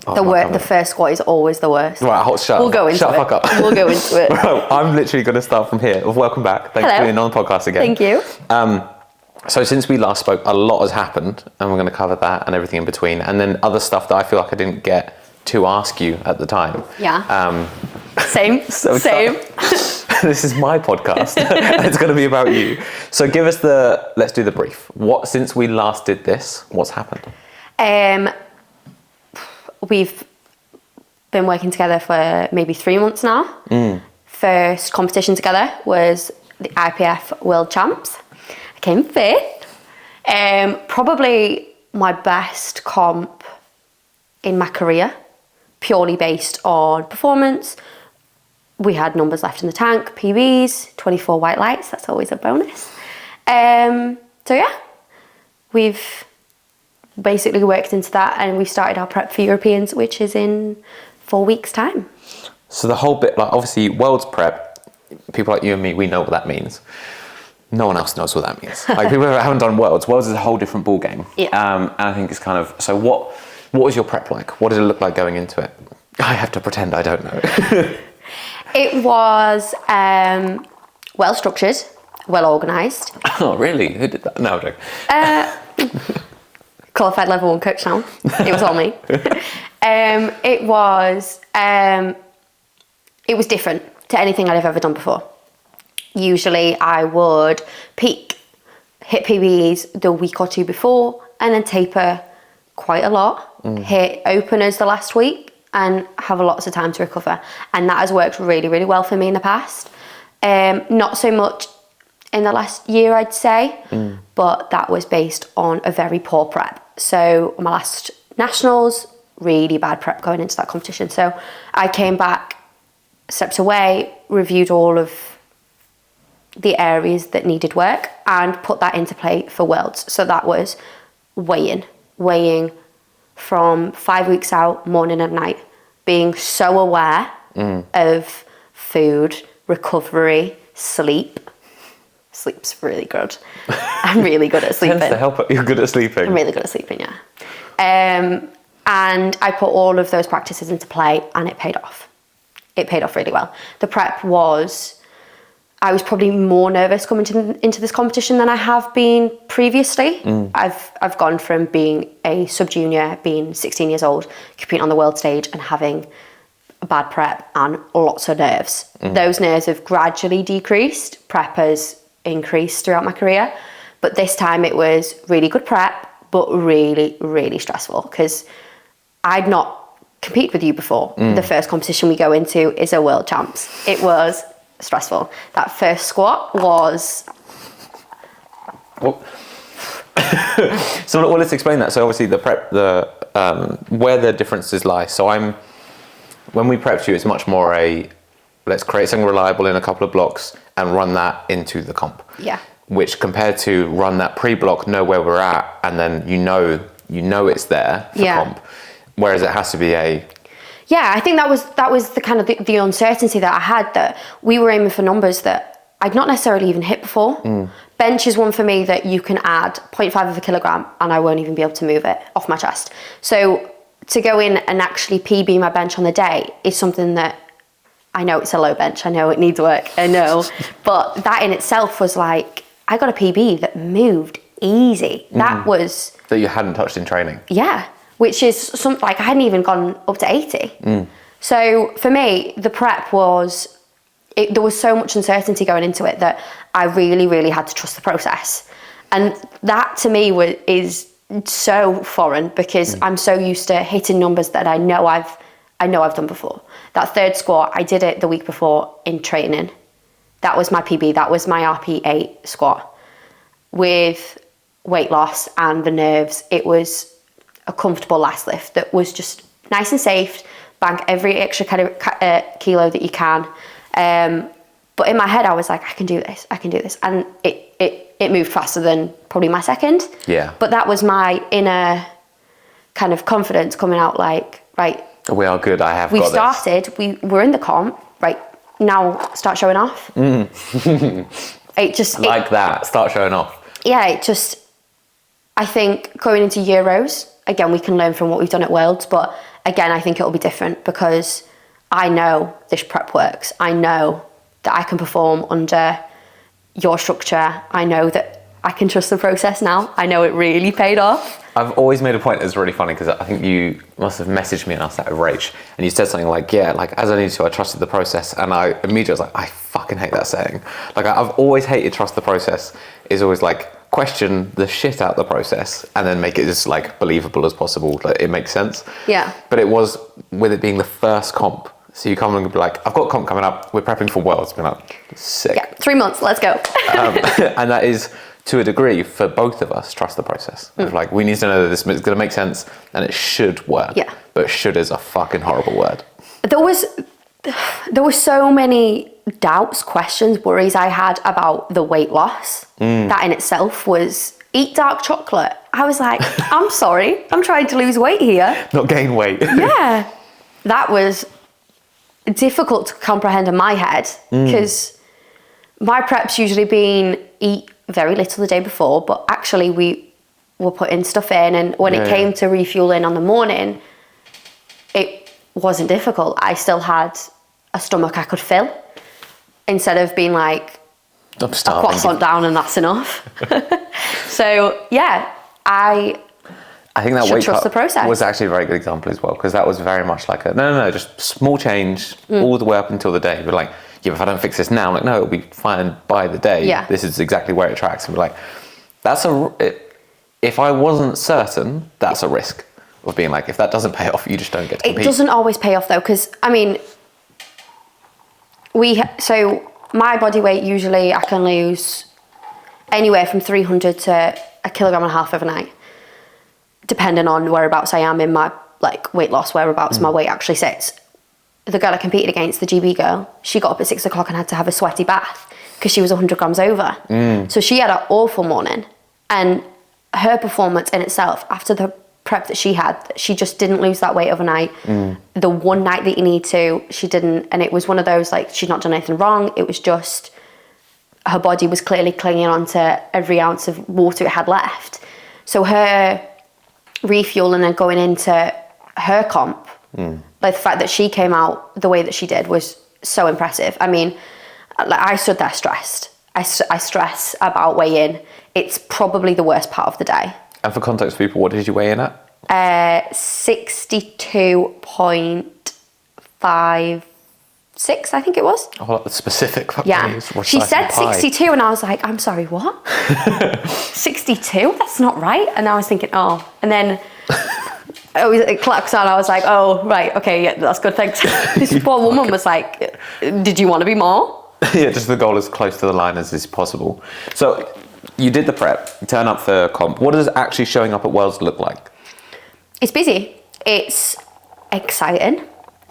The first squat is always the worst. Right, shut the fuck up. We'll go into it. Right, I'm literally going to start from here. Welcome back. Thanks for being on the podcast again. Thank you. So since we last spoke, a lot has happened, and we're going to cover that and everything in between, and then other stuff that I feel like I didn't get to ask you at the time. Yeah. Same. Same. This is my podcast. It's going to be about you. So let's do the brief. Since we last did this, what's happened? We've been working together for maybe 3 months now. First competition together was the IPF World Champs. I came 5th. Probably my best comp in my career, purely based on performance. We had numbers left in the tank, PBs, 24 white lights, that's always a bonus. So yeah, we've basically worked into that, and we've started our prep for Europeans, which is in 4 weeks' time. So the whole bit, like obviously Worlds prep, people like you and me, we know what that means. No one else knows what that means. Like people who haven't done Worlds is a whole different ball game. Yeah. And I think it's kind of, so what was your prep like? What did it look like going into it? I have to pretend I don't know. It was well structured, well organised. Oh really? Who did that? No, I'm joking. Qualified level 1 coach now. It was all me. It was different to anything I'd ever done before. Usually I would peak, hit PBs the week or 2 before, and then taper quite a lot, hit openers the last week, and have lots of time to recover. And that has worked really, really well for me in the past. Not so much in the last year, I'd say, but that was based on a very poor prep. So my last nationals, really bad prep going into that competition. So I came back, stepped away, reviewed all of the areas that needed work, and put that into play for Worlds. So that was weighing from 5 weeks out, morning and night, being so aware of food, recovery, sleep. Sleep's really good. I'm really good at sleeping. Tends to help it. You're good at sleeping. I'm really good at sleeping, yeah. And I put all of those practices into play, and it paid off. It paid off really well. The prep I was probably more nervous coming into this competition than I have been previously. I've gone from being a sub-junior, being 16 years old, competing on the world stage and having a bad prep and lots of nerves. Those nerves have gradually decreased. Prep has increased throughout my career. But this time it was really good prep, but really, really stressful, because I'd not competed with you before. The first competition we go into is a World Champs. It was stressful. That first squat was... So let's explain that. So obviously the prep, where the differences lie. So when we prepped you, it's much more let's create something reliable in a couple of blocks and run that into the comp. Yeah. Which compared to run that pre-block, know where we're at, and then you know it's there for comp. Whereas it has to be Yeah, I think that was the kind of the uncertainty that I had, that we were aiming for numbers that I'd not necessarily even hit before. Bench is one for me that you can add 0.5 of a kilogram and I won't even be able to move it off my chest. So to go in and actually PB my bench on the day is something that, I know it's a low bench, I know it needs work, I know, but that in itself was like, I got a PB that moved easy. That was... That you hadn't touched in training. Yeah. Which is something like I hadn't even gone up to 80. So for me, the prep was, there was so much uncertainty going into it that I really, really had to trust the process. And that to me is so foreign, because I'm so used to hitting numbers that I know I've done before. That third squat, I did it the week before in training. That was my PB, that was my RP8 squat. With weight loss and the nerves, it was a comfortable last lift that was just nice and safe, bank every extra kilo that you can. But in my head, I was like, I can do this. And it moved faster than probably my second. Yeah. But that was my inner kind of confidence coming out, like, right. We are good, We've started, we're in the comp, right, now start showing off. That, start showing off. Yeah, I think going into Euros, again, we can learn from what we've done at Worlds, but again, I think it'll be different because I know this prep works. I know that I can perform under your structure. I know that I can trust the process now. I know it really paid off. I've always made a point, it's really funny because I think you must have messaged me and I was at Rach and you said something like, yeah, like as I needed to, I trusted the process. And I immediately was like, I fucking hate that saying. Like I've always hated trust the process. Is always like question the shit out of the process and then make it as like believable as possible. Like it makes sense. Yeah. But it was with it being the first comp. So you come and be like, I've got comp coming up. We're prepping for Worlds. Be like, sick. Yeah, 3 months, let's go. And that is, to a degree, for both of us, trust the process. Of like, we need to know that this is going to make sense and it should work. Yeah. But should is a fucking horrible word. There were so many doubts, questions, worries I had about the weight loss. That in itself was, eat dark chocolate. I was like, I'm sorry, I'm trying to lose weight here. Not gain weight. Yeah. That was difficult to comprehend in my head because my prep's usually been eat very little the day before, but actually we were putting stuff in, and when it came to refueling on the morning, it wasn't difficult. I still had a stomach I could fill instead of being like I'm a starving. croissant down and that's enough. So yeah, I think that should weight trust cut the process. was actually a very good example as well, because that was very much like no, just small change all the way up until the day. But like, yeah, if I don't fix this now, I'm like, no, it'll be fine by the day. Yeah. This is exactly where it tracks. And we're like, if I wasn't certain, that's a risk of being like, if that doesn't pay off, you just don't get to compete. It doesn't always pay off though, because I mean, so my body weight usually I can lose anywhere from 300 to 1.5 kilograms overnight, depending on whereabouts I am in my like weight loss, whereabouts my weight actually sits. The girl I competed against, the GB girl, she got up at 6 o'clock and had to have a sweaty bath because she was 100 grams over. So she had an awful morning, and her performance in itself after the prep that she had, she just didn't lose that weight overnight. The one night that you need to, she didn't, and it was one of those like she'd not done anything wrong. It was just her body was clearly clinging on to every ounce of water it had left. So her refueling and going into her comp, like the fact that she came out the way that she did was so impressive. I mean, like I stood there stressed. I stress about weighing. It's probably the worst part of the day. And for context for people, what did you weigh in at? 62.56, I think it was. Oh, like the specific. Yeah. She said 62 and I was like, I'm sorry, what? 62? That's not right. And I was thinking, oh. And then it clocks on. I was like, oh, right, okay, yeah, that's good, thanks. This poor woman was like, did you want to be more? Yeah, just the goal as close to the line as is possible. So you did the prep, you turn up for comp. What does actually showing up at Worlds look like? It's busy. It's exciting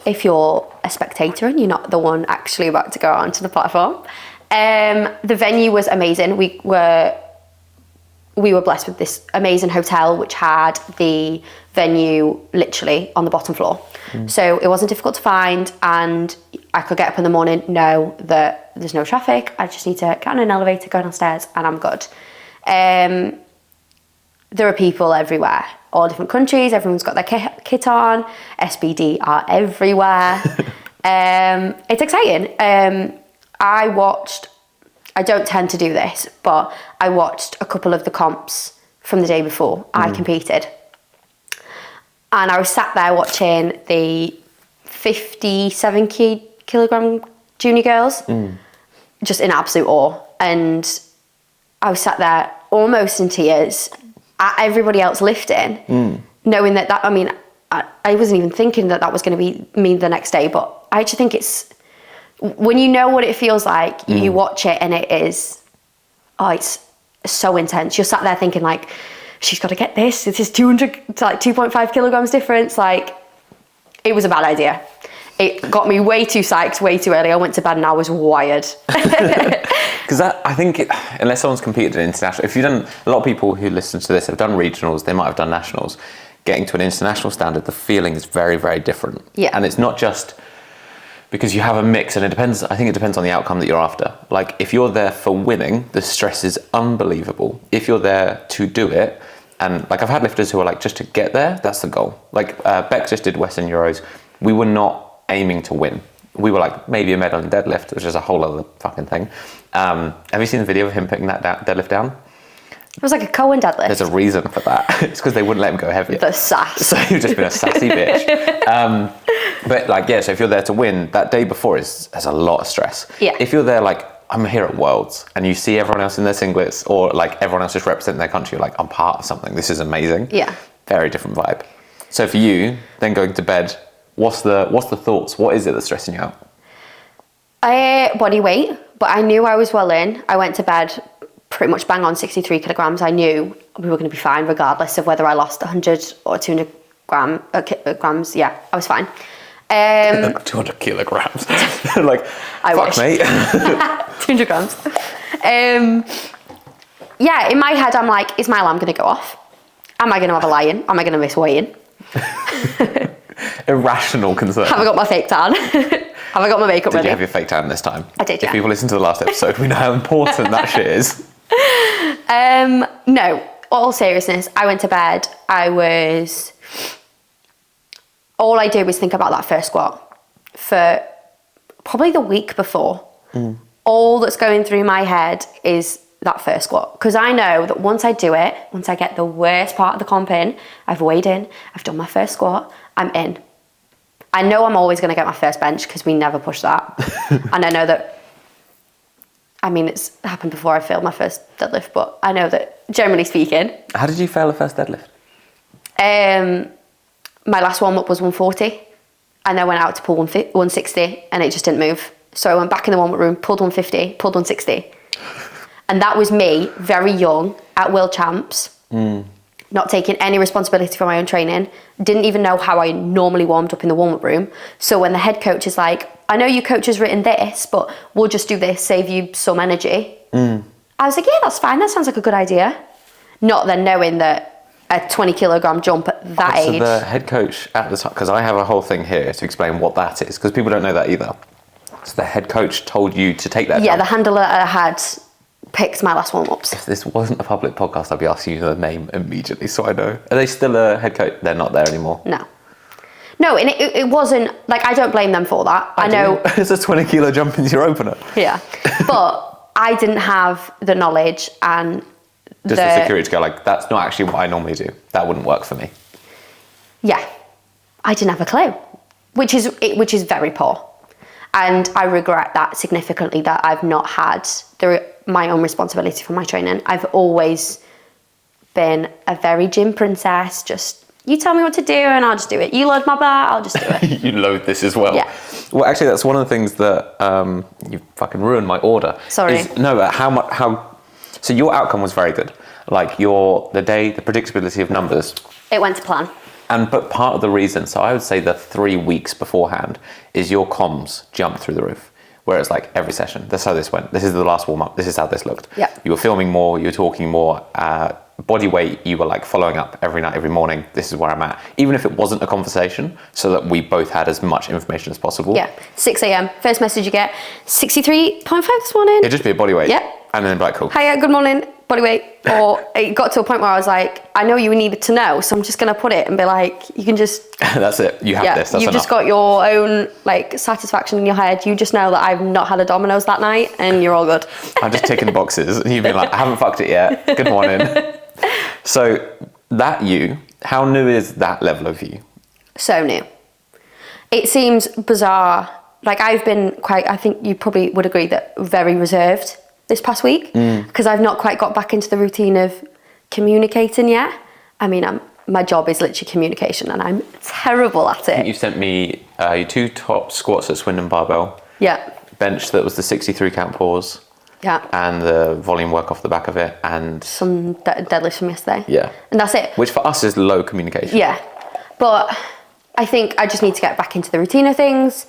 if you're a spectator and you're not the one actually about to go onto the platform. The venue was amazing. We were blessed with this amazing hotel which had the venue literally on the bottom floor. So it wasn't difficult to find, and I could get up in the morning, know that there's no traffic. I just need to get on an elevator, go downstairs, and I'm good. There are people everywhere, all different countries. Everyone's got their kit on. SBD are everywhere. It's exciting. I don't tend to do this, but I watched a couple of the comps from the day before I competed. And I was sat there watching the 57 kilogram junior girls, just in absolute awe. And I was sat there almost in tears at everybody else lifting, knowing that I mean, I wasn't even thinking that was going to be me the next day, but I actually think it's, when you know what it feels like, you watch it and it's so intense. You're sat there thinking like, she's got to get this. This is 200 to like 2.5 kilograms difference. Like, it was a bad idea. It got me way too psyched, way too early. I went to bed and I was wired. Because I think, unless someone's competed in international, if you've done, a lot of people who listen to this have done regionals, they might have done nationals. Getting to an international standard, the feeling is very, very different. Yeah. And it's not just because you have a mix, and it depends, I think it depends on the outcome that you're after. Like, if you're there for winning, the stress is unbelievable. If you're there to do it, And like I've had lifters who are like, just to get there, that's the goal. Like Beck just did Western Euros. We were not aiming to win. We were like maybe a medal in deadlift, which is a whole other fucking thing. Have you seen the video of him putting that deadlift down? It was like a Cohen deadlift. There's a reason for that. It's because they wouldn't let him go heavy. The sass. So you've just been a sassy bitch. But like, yeah, so if you're there to win, that day before has a lot of stress. Yeah. If you're there like, I'm here at Worlds, and you see everyone else in their singlets, or like everyone else just representing their country, you're like, I'm part of something. This is amazing. Yeah. Very different vibe. So for you, then going to bed, what's the thoughts? What is it that's stressing you out? Body weight, but I knew I was well in. I went to bed pretty much bang on 63 kilograms. I knew we were going to be fine regardless of whether I lost 100 or 200 grams. Yeah, I was fine. 200 kilograms. Like, I fuck, wish. mate. 200 grams. Yeah, in my head, I'm like, is my alarm going to go off? Am I going to have a lie-in? Am I going to miss weigh-in? Irrational concern. Have I got my fake tan? Have I got my makeup Did ready? you have your fake tan this time? I did, yeah. If people listen to the last episode, we know how important that shit is. No, all seriousness, I went to bed. All I did was think about that first squat for probably the week before. All that's going through my head is that first squat. Because I know that once I do it, once I get the worst part of the comp in, I've weighed in, I've done my first squat, I'm in. I know I'm always going to get my first bench because we never push that. And I know that, I mean, it's happened before I failed my first deadlift, but I know that generally speaking. How did you fail a first deadlift? My last warm-up was 140 and I went out to pull 160 and it just didn't move. So I went back in the warm-up room, pulled 150, pulled 160. And that was me, very young, at World Champs, not taking any responsibility for my own training, didn't even know how I normally warmed up in the warm-up room. So when the head coach is like, I know your coach has written this, but we'll just do this, save you some energy. I was like, yeah, that's fine. That sounds like a good idea. Not then knowing that a 20 kilogram jump at that age. So the head coach at the time, because I have a whole thing here to explain what that is, because people don't know that either. So the head coach told you to take that Yeah, jump. the handler I had picked my last warm-ups. If this wasn't a public podcast, I'd be asking you the name immediately so I know. Are they still a head coach? They're not there anymore. No, and it wasn't, like, I don't blame them for that. I know. It's a 20 kilo jump into your opener. Yeah. But I didn't have the knowledge and Just the security to go, like, that's not actually what I normally do. That wouldn't work for me. Yeah. I didn't have a clue, which is very poor. And I regret that significantly, that I've not had my own responsibility for my training. I've always been a very gym princess, just, you tell me what to do and I'll just do it. You load my bar, I'll just do it. You load this as well. Yeah. Well, actually, that's one of the things that you fucking ruined my order. Sorry. So your outcome was very good. Like the predictability of numbers. It went to plan. But part of the reason, so I would say the 3 weeks beforehand, is your comms jumped through the roof. Whereas like every session, that's how this went. This is the last warm up. This is how this looked. Yeah. You were filming more. You were talking more. Body weight, you were like following up every night, every morning. This is where I'm at. Even if it wasn't a conversation, so that we both had as much information as possible. Yeah. 6 a.m. First message you get, 63.5 this morning. It'd just be a body weight. Yeah. And then be like, cool. Hiya, good morning, body weight. Or it got to a point where I was like, I know you needed to know, so I'm just going to put it and be like, you can just... That's it. You have this. That's you've enough. just got your own like satisfaction in your head. You just know that I've not had a Domino's that night and you're all good. I'm just ticking boxes. And you've been like, I haven't fucked it yet. Good morning. So how new is that level of you? So new. It seems bizarre. Like I've been I think you probably would agree that very reserved this past week because I've not quite got back into the routine of communicating yet. I mean, my job is literally communication and I'm terrible at it. You sent me your 2 top squats at Swindon Barbell. Yeah. Bench that was the 63 count pause. Yeah. And the volume work off the back of it and... Some deadlifts from yesterday. Yeah. And that's it. Which for us is low communication. Yeah. But I think I just need to get back into the routine of things.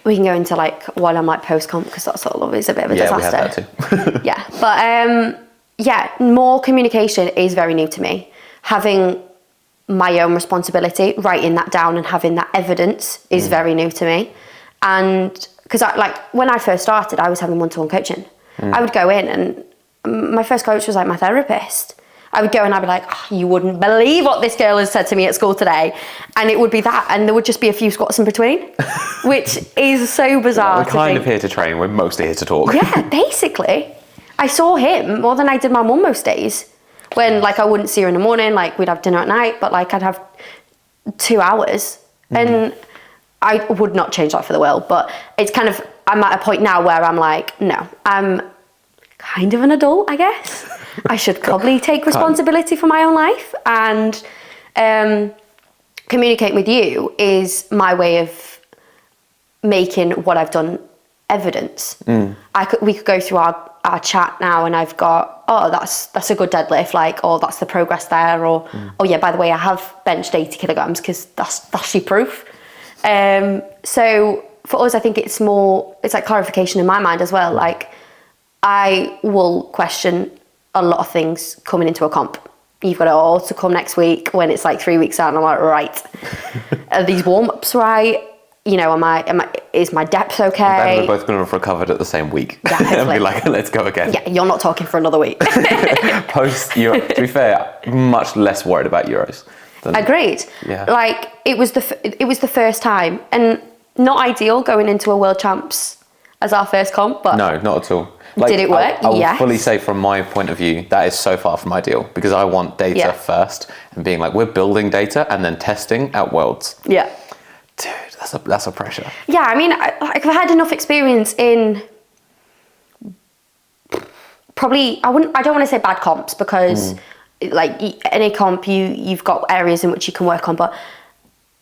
We can go into like while I'm like post-comp because that's always a bit of a disaster. Yeah, we had that too. Yeah. But more communication is very new to me. Having my own responsibility, writing that down and having that evidence is very new to me. And because when I first started, I was having one-to-one coaching. I would go in and my first coach was like my therapist. I would go and I'd be like, oh, you wouldn't believe what this girl has said to me at school today. And it would be that. And there would just be a few squats in between, which is so bizarre. We're kind of here to train. We're mostly here to talk. Yeah, basically. I saw him more than I did my mum most days. When, like, I wouldn't see her in the morning, like, we'd have dinner at night, but, like, I'd have 2 hours. And I would not change that for the world. But it's kind of, I'm at a point now where I'm like, no, I'm kind of an adult, I guess. I should probably take responsibility for my own life. And communicate with you is my way of making what I've done evidence. We could go through our chat now and I've got, oh, that's a good deadlift, like, oh, that's the progress there, or oh yeah, by the way, I have benched 80 kilograms because that's your proof. So for us, I think it's like clarification in my mind as well. Like, I will question a lot of things coming into a comp. You've got it all to come next week when it's like 3 weeks out, and I'm like, right, are these warm-ups right? You know, is my depth okay? And we're both going to have recovered at the same week. Yeah, and be like, let's go again. Yeah, you're not talking for another week. Post-Euro, to be fair, much less worried about Euros. Agreed. Yeah. Like, it was the first time, and not ideal going into a World Champs as our first comp, but... No, not at all. Like, did it work? I will Yes. fully say from my point of view, that is so far from ideal, because I want data first, and being like, we're building data and then testing at Worlds. Yeah. Dude, that's a pressure. Yeah, I mean, I've had enough experience in probably, I don't want to say bad comps, because like any comp, you've got areas in which you can work on, but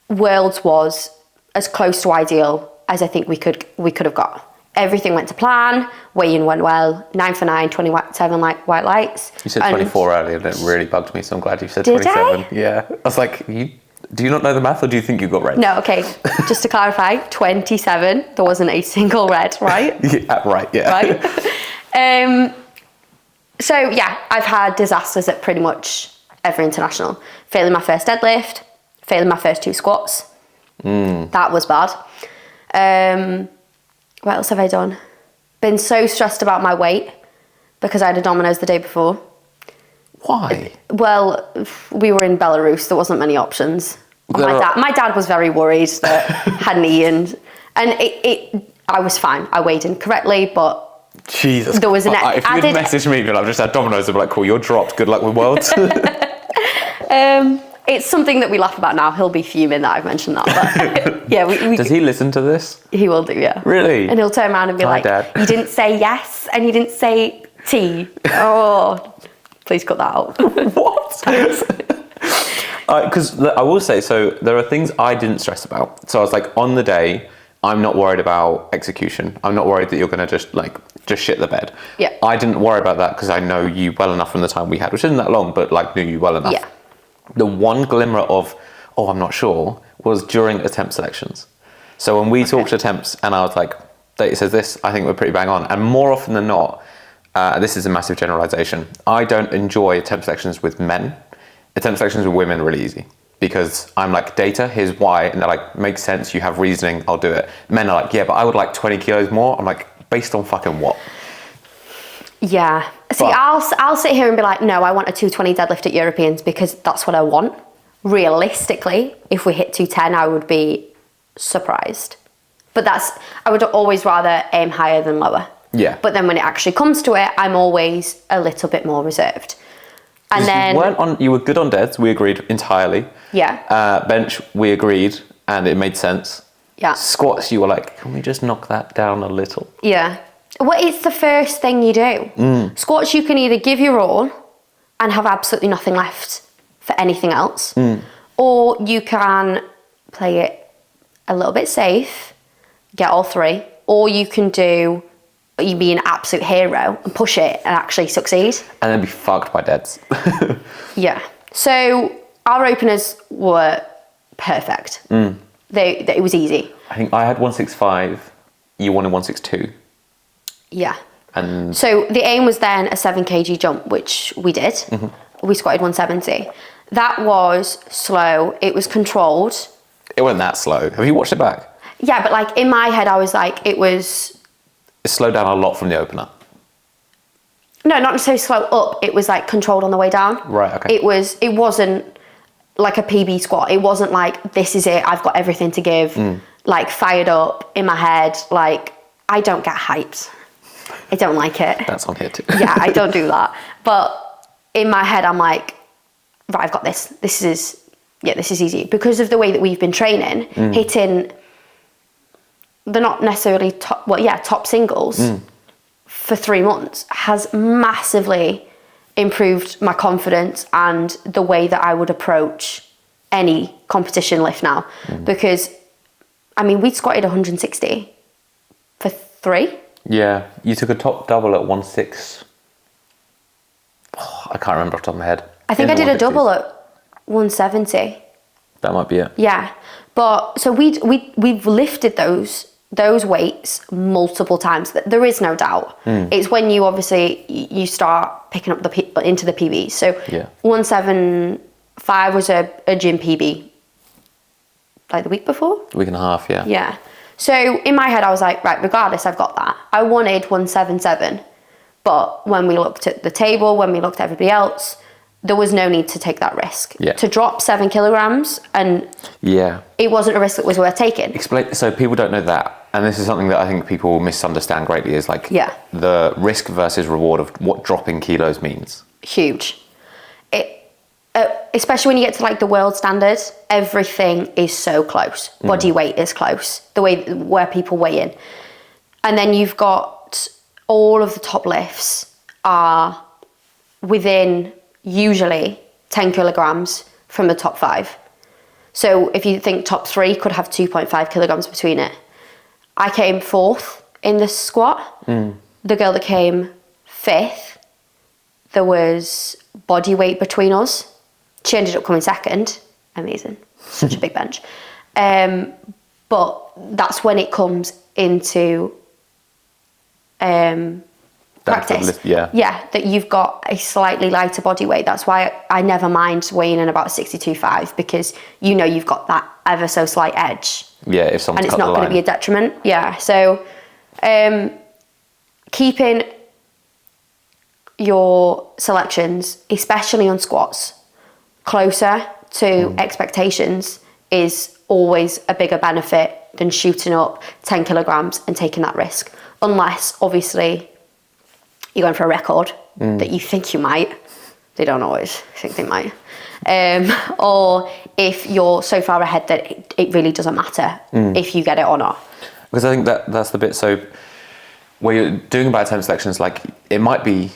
Worlds was as close to ideal as I think we could have got. Everything went to plan, weigh-in went well, 9 for 9, 27 like white lights. You said 24 earlier, and it really bugged me, so I'm glad you said Did 27. I? Yeah. I was like, do you not know the math, or do you think you got red? No, okay, just to clarify, 27, there wasn't a single red, right? Yeah, right, yeah. Right? So yeah, I've had disasters at pretty much every international. Failing my first deadlift, failing my first 2 squats. That was bad. What else have I done? Been so stressed about my weight because I had a Domino's the day before. Why? Well, we were in Belarus. There wasn't many options. My dad was very worried that I hadn't eaten, and I was fine. I weighed in correctly, but Jesus. there was an if you'd messaged me, I've just had Domino's, I'd be like, cool, you're dropped. Good luck with Worlds. It's something that we laugh about now. He'll be fuming that I've mentioned that. But yeah, we Does he listen to this? He will do, yeah. Really? And he'll turn around and be like, Dad. You didn't say yes and you didn't say tea. Oh, please cut that out. What? Because I will say, so there are things I didn't stress about. So I was like, on the day, I'm not worried about execution. I'm not worried that you're going to just shit the bed. Yeah. I didn't worry about that because I know you well enough from the time we had, which isn't that long, but like knew you well enough. Yeah. The one glimmer of, oh, I'm not sure, was during attempt selections. So when we talked attempts and I was like, data says this, I think we're pretty bang on. And more often than not, this is a massive generalization, I don't enjoy attempt selections with men. Attempt selections with women are really easy. Because I'm like, data, here's why, and they're like, makes sense, you have reasoning, I'll do it. Men are like, yeah, but I would like 20 kilos more. I'm like, based on fucking what? Yeah. See, But- I'll sit here and be like, no, I want a 220 deadlift at Europeans because that's what I want. Realistically, if we hit 210, I would be surprised. But I would always rather aim higher than lower. Yeah. But then when it actually comes to it, I'm always a little bit more reserved. And then You were good on deads, we agreed entirely. Yeah. Bench, we agreed, and it made sense. Yeah. Squats, you were like, can we just knock that down a little? Yeah. Well, it's the first thing you do. Squats, you can either give your all and have absolutely nothing left for anything else, or you can play it a little bit safe, get all 3, or you can you be an absolute hero and push it and actually succeed. And then be fucked by deads. Yeah. So our openers were perfect. It was easy. I think I had 165, you wanted 162. Yeah. And So the aim was then a 7 kg jump, which we did. We squatted 170. That was slow. It was controlled. it wasn't that slow. Have you watched it back? Yeah, but like in my head, I was like, it was... It slowed down a lot from the opener. No, not necessarily slow up. It was like controlled on the way down. Right, okay. It wasn't like a PB squat. It wasn't like, this is it, I've got everything to give, like fired up in my head. Like, I don't get hyped. I don't like it. That's on here too. Yeah, I don't do that. But in my head, I'm like, right, I've got this. This is easy. Because of the way that we've been training, hitting, they're not necessarily top singles for 3 months has massively improved my confidence and the way that I would approach any competition lift now. Because, I mean, we squatted 160 for 3. Yeah, you took a top double at 1.6. I can't remember off the top of my head. I think I did a double at 170. That might be it. Yeah, but so we've lifted those weights multiple times. There is no doubt. It's when you obviously you start picking up into the PBs. So 175 was a gym PB, like the week before. A week and a half, yeah. Yeah. So in my head, I was like, right, regardless, I've got that. I wanted 177, but when we looked at the table, when we looked at everybody else, there was no need to take that risk. Yeah. To drop 7 kilograms, and it wasn't a risk that was worth taking. Explain. So people don't know that, and this is something that I think people misunderstand greatly. Is like the risk versus reward of what dropping kilos means. Huge. Especially when you get to like the world standards, everything is so close. Body weight is close. The way where people weigh in, and then you've got all of the top lifts are within usually 10 kilograms from the top 5. So if you think top 3 could have 2.5 kilograms between it. I came 4th in the squat. The girl that came 5th, there was body weight between us. She ended up coming 2nd. Amazing. Such a big bench. But that's when it comes into practice. Yeah, that you've got a slightly lighter body weight. That's why I never mind weighing in about 62.5, because you know you've got that ever so slight edge. Yeah, if someone's and it's not going to be a detriment. Yeah, so keeping your selections, especially on squats, closer to expectations is always a bigger benefit than shooting up 10 kilograms and taking that risk. Unless, obviously, you're going for a record that you think you might. They don't always think they might. Or if you're so far ahead that it really doesn't matter if you get it or not. Because I think that's the bit. So where you're doing about 10 selections, like it might be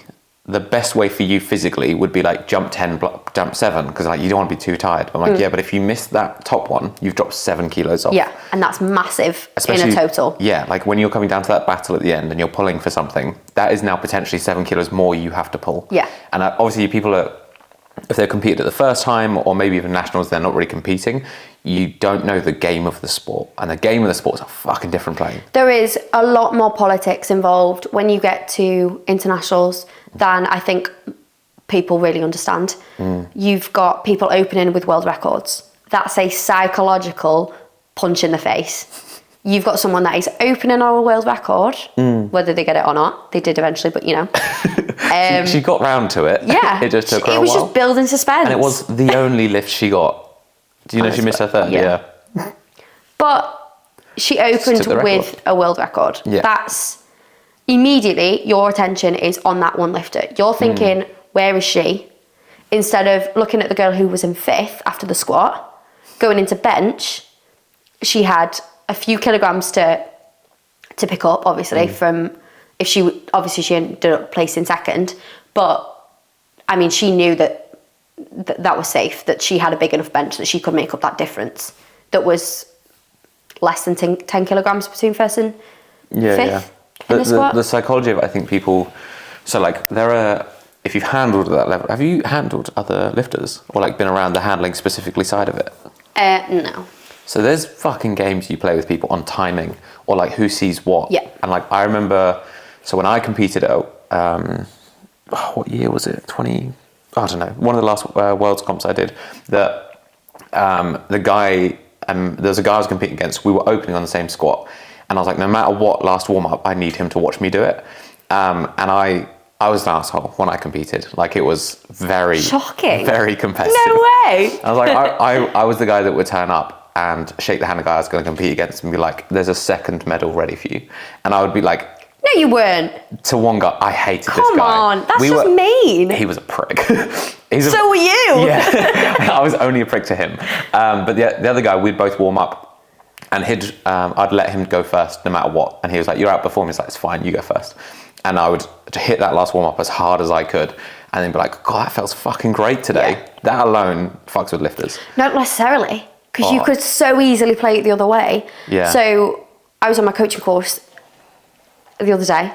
the best way for you physically would be like jump 10, jump 7, because like you don't want to be too tired. But I'm like, yeah, but if you miss that top one, you've dropped 7 kilos off. Yeah, and that's massive. Especially, in a total. Yeah, like when you're coming down to that battle at the end and you're pulling for something, that is now potentially 7 kilos more you have to pull. Yeah. And obviously people are, if they're competed at the first time or maybe even nationals, they're not really competing, you don't know the game of the sport. And the game of the sport is a fucking different plane. There is a lot more politics involved when you get to internationals than I think people really understand. You've got people opening with world records. That's a psychological punch in the face. You've got someone that is opening on a world record, whether they get it or not. They did eventually, but you know. She got round to it. Yeah. It just took her a while. It was just building suspense. And it was the only lift she got. Do you know she missed her third? Yeah. But she opened with a world record. Yeah. That's immediately your attention is on that one lifter. You're thinking, where is she? Instead of looking at the girl who was in 5th after the squat, going into bench, she had a few kilograms to pick up, obviously, from if she ended up placing 2nd. But I mean, she knew that was safe, that she had a big enough bench that she could make up that difference. That was less than 10 kilograms between 1st and 5th. The psychology of it, I think people, so like there are, if you've handled at that level, have you handled other lifters or like been around the handling specifically side of it? No. So there's fucking games you play with people on timing or like who sees what. Yeah. And like I remember, so when I competed at, what year was it? I don't know. One of the last Worlds comps I did, that the guy, there was a guy I was competing against, we were opening on the same squat. And I was like, no matter what last warm-up, I need him to watch me do it. And I I was an asshole when I competed. Like, it was very Shocking. very competitive. No way. I was like, I was the guy that would turn up and shake the hand of the guy I was going to compete against and be like, "There's a second medal ready for you," and I would be like, No, you weren't. to one guy, I hated this Come guy. on, that's just mean. He was a prick. So were you. Yeah, I was only a prick to him. But the other guy, we'd both warm up, and I'd let him go first no matter what. And he was like, "You're out before me." He's like, "It's fine, you go first." And I would hit that last warm up as hard as I could, and then be like, "God, that feels fucking great today." Yeah. That alone fucks with lifters. Not necessarily, because you could so easily play it the other way. Yeah. So I was on my coaching course the other day,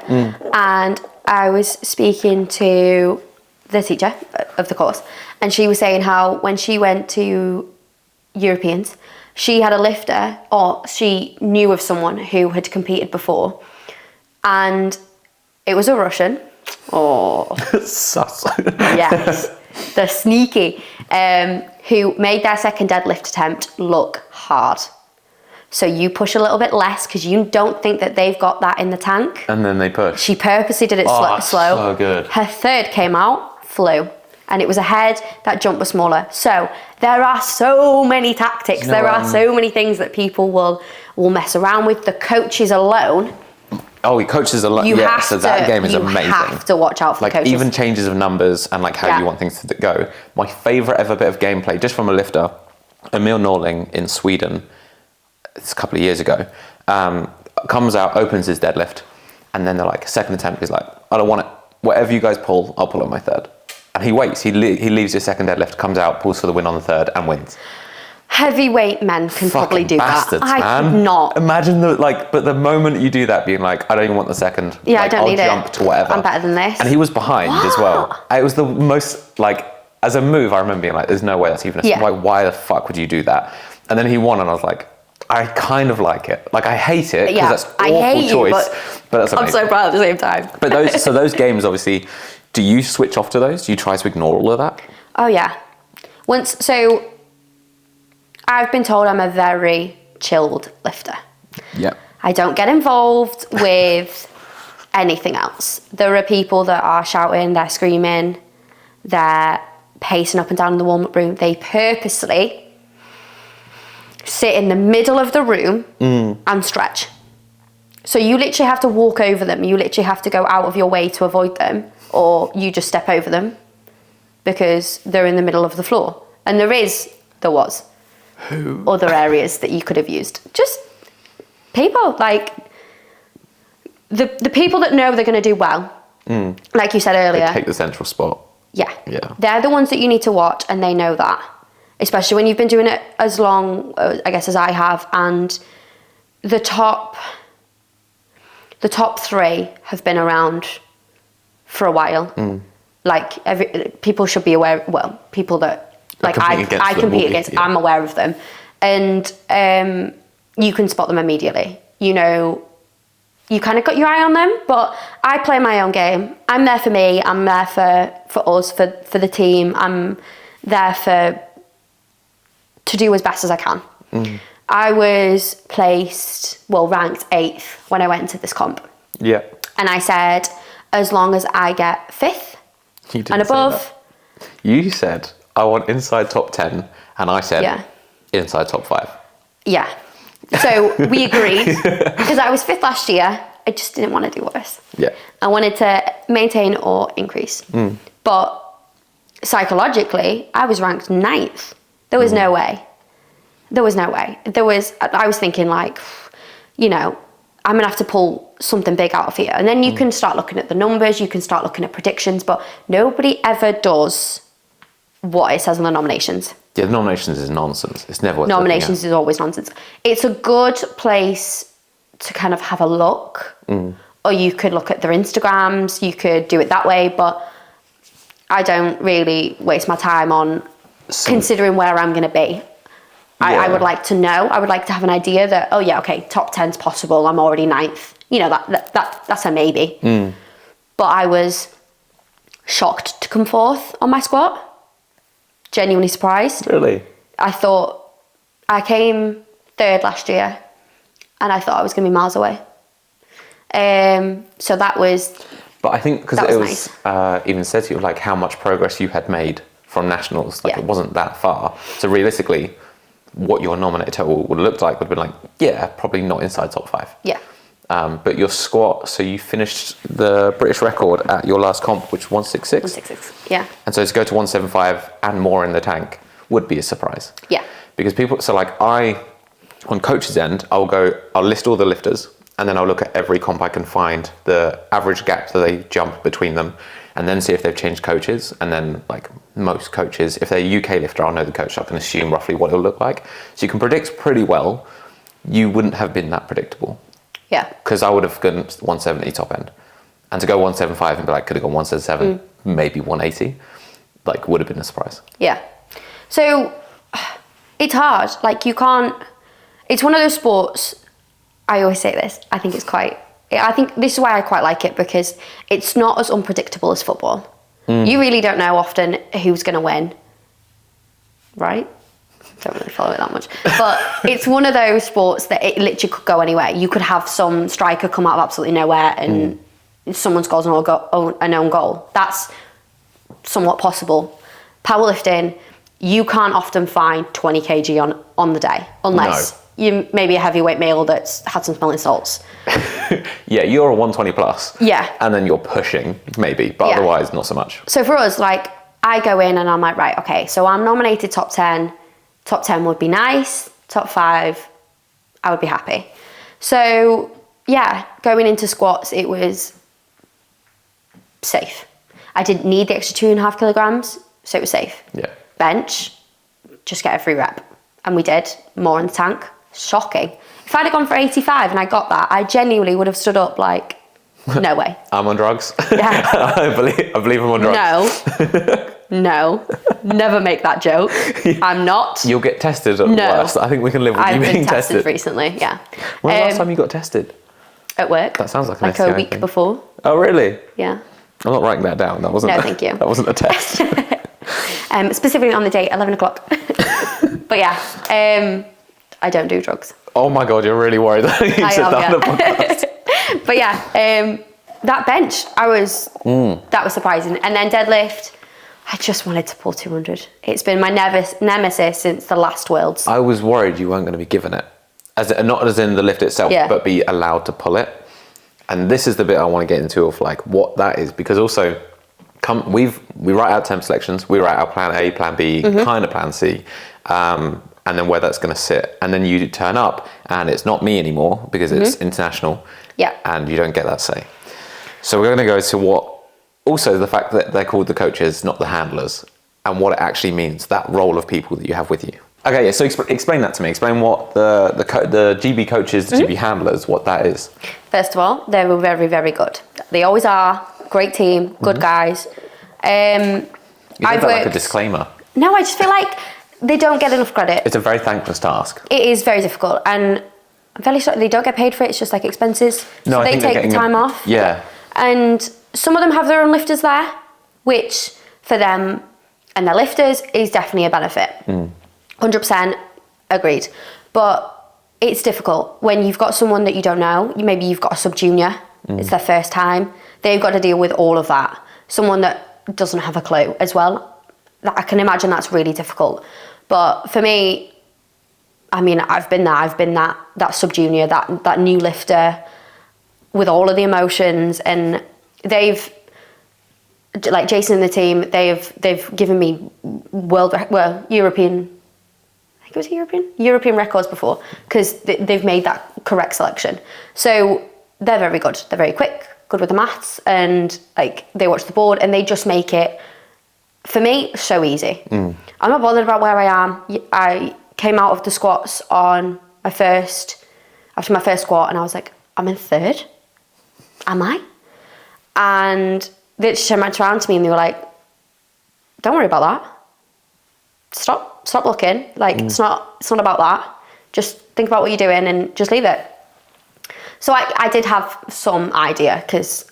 and I was speaking to the teacher of the course, and she was saying how when she went to Europeans, she had a lifter, or she knew of someone who had competed before, and it was a Russian. Oh, Sus. yes, they're sneaky. Who made their second deadlift attempt look hard. So you push a little bit less because you don't think that they've got that in the tank. And then they push. She purposely did it slow. So good. Her third came out, flew. And it was ahead, that jump was smaller. So there are so many tactics. You know, there are so many things that people will mess around with. The coaches alone. Oh, he coaches a lot. You Yeah, have so to, that game is you amazing. have to watch out for Like, the coaches. even changes of numbers and like how Yeah. you want things to go. My favourite ever bit of gameplay, just from a lifter, Emil Norling in Sweden, it's a couple of years ago, comes out, opens his deadlift, and then they're like, second attempt, he's like, "I don't want it. Whatever you guys pull, I'll pull on my third." And he waits. He leaves his second deadlift, comes out, pulls for the win on the third, and wins. Heavyweight men can probably Fucking do bastards, that. I man. could not. Imagine but the moment you do that, being like, "I don't even want the second. Yeah, like, I don't I'll need jump it. to whatever. I'm better than this." And he was behind as well. It was the most, like, as a move, I remember being like, "There's no way that's even Yeah. why the fuck would you do that?" And then he won, and I was like, I kind of like it. Like, I hate it because Yeah, that's I awful hate you, choice. But that's I'm amazing. so proud at the same time. But those games, obviously, do you switch off to those? Do you try to ignore all of that? Oh yeah. So I've been told I'm a very chilled lifter. Yeah. I don't get involved with anything else. There are people that are shouting, they're screaming, they're pacing up and down in the warm-up room. They purposely sit in the middle of the room and stretch. So you literally have to walk over them. You literally have to go out of your way to avoid them, or you just step over them because they're in the middle of the floor. And there was other areas that you could have used. Just people, like the people that know they're going to do well. Like you said earlier. They take the central spot. Yeah. Yeah. They're the ones that you need to watch, and they know that. Especially when you've been doing it as long, I guess, as I have. And the top three have been around for a while. Like, people should be aware, well, people that, like, I compete against, yeah. I'm aware of them. And you can spot them immediately. You know, you kind of got your eye on them, but I play my own game. I'm there for me. I'm there for us, for the team. I'm there to do as best as I can. I was ranked 8th when I went into this comp. Yeah. And I said, as long as I get 5th You didn't and above. say that. You said, I want inside top 10, and I said, Yeah. inside top 5. Yeah. So we agreed, because I was 5th last year. I just didn't want to do worse. Yeah. I wanted to maintain or increase. But psychologically, I was ranked 9th. There was no way. I was thinking, like, you know, I'm going to have to pull something big out of here. And then you can start looking at the numbers, you can start looking at predictions, but nobody ever does what it says on the nominations. Yeah, the nominations is nonsense. It's never what Nominations is always nonsense. It's a good place to kind of have a look, or you could look at their Instagrams, you could do it that way, but I don't really waste my time on considering where I'm going to be. I would like to know. I would like to have an idea that, oh yeah, okay, top 10's possible. I'm already 9th. You know, that's a maybe. But I was shocked to come 4th on my squat. Genuinely surprised. Really? I thought I came 3rd last year, and I thought I was going to be miles away. So that was. But I think because That it was was even said to you like how much progress you had made from nationals, like Yeah. it wasn't that far. So realistically, what your nominated total would have looked like would have been like, yeah, probably not inside top 5. Yeah. But your squat, so you finished the British record at your last comp, which was 166. 166. Yeah. And so to go to 175 and more in the tank would be a surprise. Yeah. Because people, so like on coach's end, I'll list all the lifters and then I'll look at every comp I can find, the average gap that they jump between them, and then see if they've changed coaches. And then like most coaches, if they're a UK lifter, I'll know the coach, so I can assume roughly what it'll look like. So you can predict pretty well. You wouldn't have been that predictable. Yeah. Because I would have gone 170 top end. And to go 175 and be like, could have gone 177, maybe 180, like would have been a surprise. Yeah. So it's hard. Like you can't, it's one of those sports, I always say this, I think this is why I quite like it, because it's not as unpredictable as football. You really don't know often who's going to win, right? Don't really follow it that much. But it's one of those sports that it literally could go anywhere. You could have some striker come out of absolutely nowhere and someone scores an own goal. That's somewhat possible. Powerlifting, you can't often find 20 kg on the day, unless you're maybe a heavyweight male that's had some smelling salts. Yeah, you're a 120 plus. Yeah. And then you're pushing, maybe, but otherwise not so much. So for us, like, I go in and I'm like, right, okay, so I'm nominated top 10. Top 10 would be nice. Top 5, I would be happy. So, yeah, going into squats, it was safe. I didn't need the extra 2.5 kilograms, so it was safe. Yeah. Bench, just get a free rep. And we did, more in the tank. Shocking. If I'd have gone for 85 and I got that, I genuinely would have stood up like, no way. I'm on drugs. Yeah. I believe I'm on drugs. No, never make that joke. I'm not. You'll get tested at worst. I think we can live with you being I've been tested tested. recently, yeah. When was the last time you got tested? At work. That sounds like an a STI week thing. before. Oh, really? Yeah. I'm not writing that down. That wasn't. No, thank you. That wasn't a test. Specifically on the date, 11 o'clock. But yeah, I don't do drugs. Oh my God, you're really worried that you said that on the podcast. But yeah, that bench, that was surprising. And then deadlift, I just wanted to pull 200. It's been my nemesis since the last Worlds. I was worried you weren't going to be given it, not as in the lift itself, but be allowed to pull it. And this is the bit I want to get into of like what that is, because also we write out 10 selections, we write out plan A, plan B, kind of plan C, and then where that's going to sit. And then you turn up and it's not me anymore because it's international. Yeah. And you don't get that say. So we're going to go to also the fact that they're called the coaches, not the handlers, and what it actually means, that role of people that you have with you. Okay, yeah, so explain that to me. Explain what the GB coaches, the GB handlers, what that is. First of all, they were very, very good. They always are. Great team, good guys. You said that like a disclaimer. No, I just feel like they don't get enough credit. It's a very thankless task. It is very difficult, and I'm fairly sure they don't get paid for it. It's just like expenses. No, so I they think take the time off. Yeah. And some of them have their own lifters there, which for them and their lifters is definitely a benefit. 100% agreed. But it's difficult when you've got someone that you don't know. Maybe you've got a sub-junior. It's their first time. They've got to deal with all of that. Someone that doesn't have a clue as well. I can imagine that's really difficult. But for me, I mean, I've been there. I've been that sub-junior, that new lifter with all of the emotions, and they've, like Jason and the team, they've given me European, I think it was European records before, because they've made that correct selection. So they're very good. They're very quick, good with the maths, and like they watch the board and they just make it, for me, so easy. I'm not bothered about where I am. I came out of the squats after my first squat, and I was like, I'm in third? Am I? And they just turned around to me and they were like, don't worry about that. Stop looking. Like, it's not about that. Just think about what you're doing and just leave it. So I did have some idea, because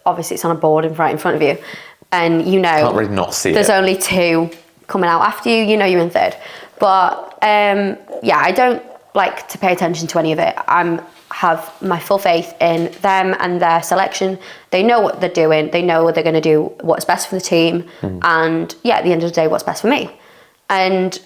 obviously it's on a board right in front of you, and Can't really not see there's it. only 2 coming out after you. You know you're in third. But yeah, like to pay attention to any of it. Have my full faith in them and their selection. They know what they're doing. They know they're going to do what's best for the team. And yeah, at the end of the day, what's best for me. And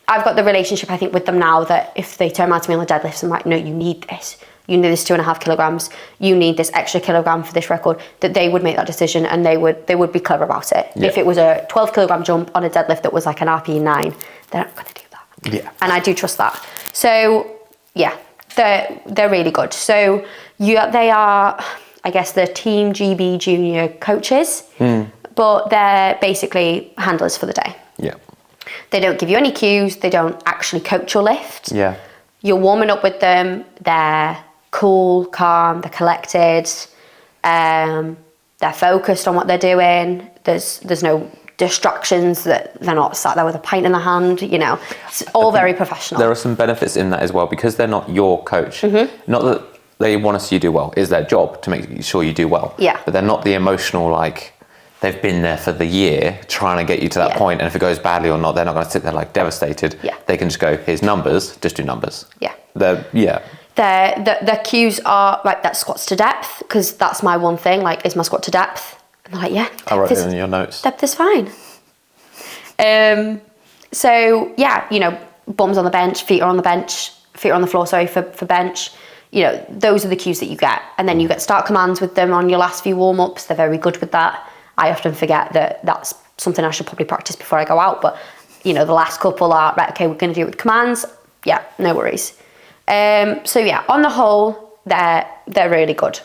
I've got the relationship, I think, with them now that if they turn around to me on the deadlifts, I'm like, no, you need this. You need this 2.5 kilograms. You need this extra kilogram for this record. That they would make that decision, and they would be clever about it. Yeah. If it was a 12 kilogram jump on a deadlift that was like an RP 9, they're not going to do that. Yeah. And I do trust that. So yeah, they're really good. So they are, I guess, the Team GB junior coaches, but they're basically handlers for the day. Yeah. They don't give you any cues. They don't actually coach your lift. Yeah. You're warming up with them. They're cool, calm, they're collected. They're focused on what they're doing. There's no distractions, that they're not sat there with a pint in their hand, you know. It's all very professional. There are some benefits in that as well, because they're not your coach. Not that they want to see you do well. It's their job to make sure you do well. Yeah. But they're not the emotional, like, they've been there for the year trying to get you to that point, and if it goes badly or not, they're not going to sit there like devastated. Yeah. They can just go, here's numbers, just do numbers. Yeah. Their cues are like that squats to depth, because that's my one thing, like, is my squat to depth? And they're like, yeah, I wrote it in your notes. depth is fine. So yeah, you know, bums on the bench, feet are on the floor, sorry, for bench. You know, those are the cues that you get. And then you get start commands with them on your last few warm-ups. They're very good with that. I often forget that that's something I should probably practice before I go out, but you know, the last couple are, right, okay, we're going to do it with commands. Yeah, no worries. So yeah, on the whole, they're really good.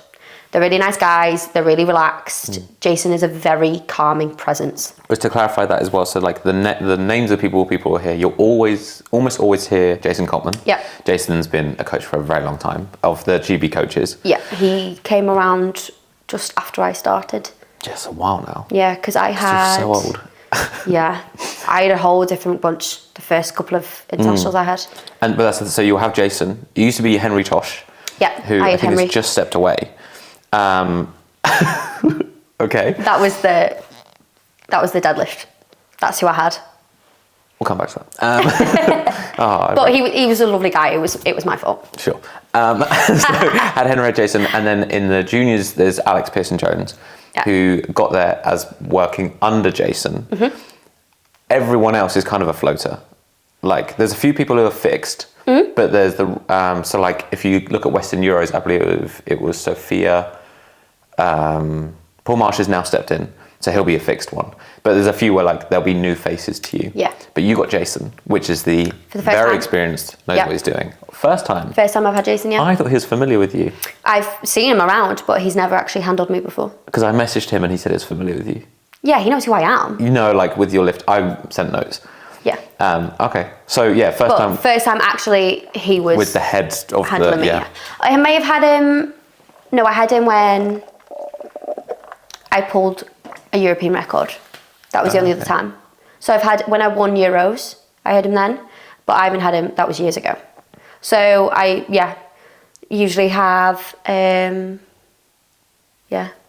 They're really nice guys. They're really relaxed. Jason is a very calming presence. Just to clarify that as well, so like the names of people will hear, you'll almost always hear Jason Cotman. Yeah. Jason's been a coach for a very long time, of the GB coaches. Yeah, he came around just after I started. Just a while now. Yeah, because I had... so old. Yeah, I had a whole different bunch the first couple of internationals I had. But that's so you'll have Jason. It used to be Henry Tosh. Yeah, who I think has just stepped away. Okay. That was the deadlift. That's who I had. We'll come back to that. But he was a lovely guy. It was my fault. Sure. So had Henry, Jason, and then in the juniors there's Alex Pearson-Jones, who got there as working under Jason. Everyone else is kind of a floater. Like, there's a few people who are fixed, but there's so like if you look at Western Euros, I believe it was Sophia. Paul Marsh has now stepped in, so he'll be a fixed one. But there's a few where like there'll be new faces to you. Yeah. But you got Jason, which is the very experienced, knows what he's doing. First time I've had Jason, yeah. I thought he was familiar with you. I've seen him around, but he's never actually handled me before. Because I messaged him and he said he was familiar with you. Yeah, he knows who I am. You know, like with your lift, I sent notes. Yeah. Okay. So yeah, first time actually he was with the head of handling me. Yeah. I may have had him. No, I had him when I pulled a European record. That was the only other time. So I've had, when I won Euros, I had him then, but I haven't had him, that was years ago. So I usually have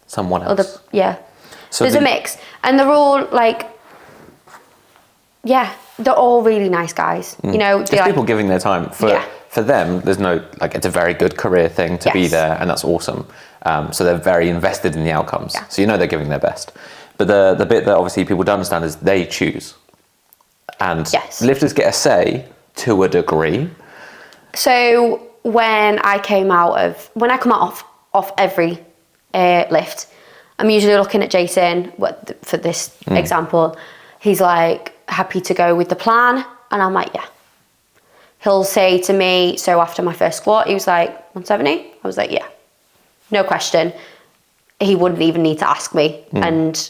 someone else. So there's a mix, and they're all like, they're all really nice guys. You know, there's people giving their time for them. There's no, like, it's a very good career thing to be there, and that's awesome. So they're very invested in the outcomes. So you know they're giving their best. But the bit that obviously people don't understand is they choose, and lifters get a say to a degree. So when I come out off every lift, I'm usually looking at Jason. For this example, he's like happy to go with the plan, and I'm like, yeah. He'll say to me, so after my first squat, he was like 170. I was like, yeah, no question. He wouldn't even need to ask me, and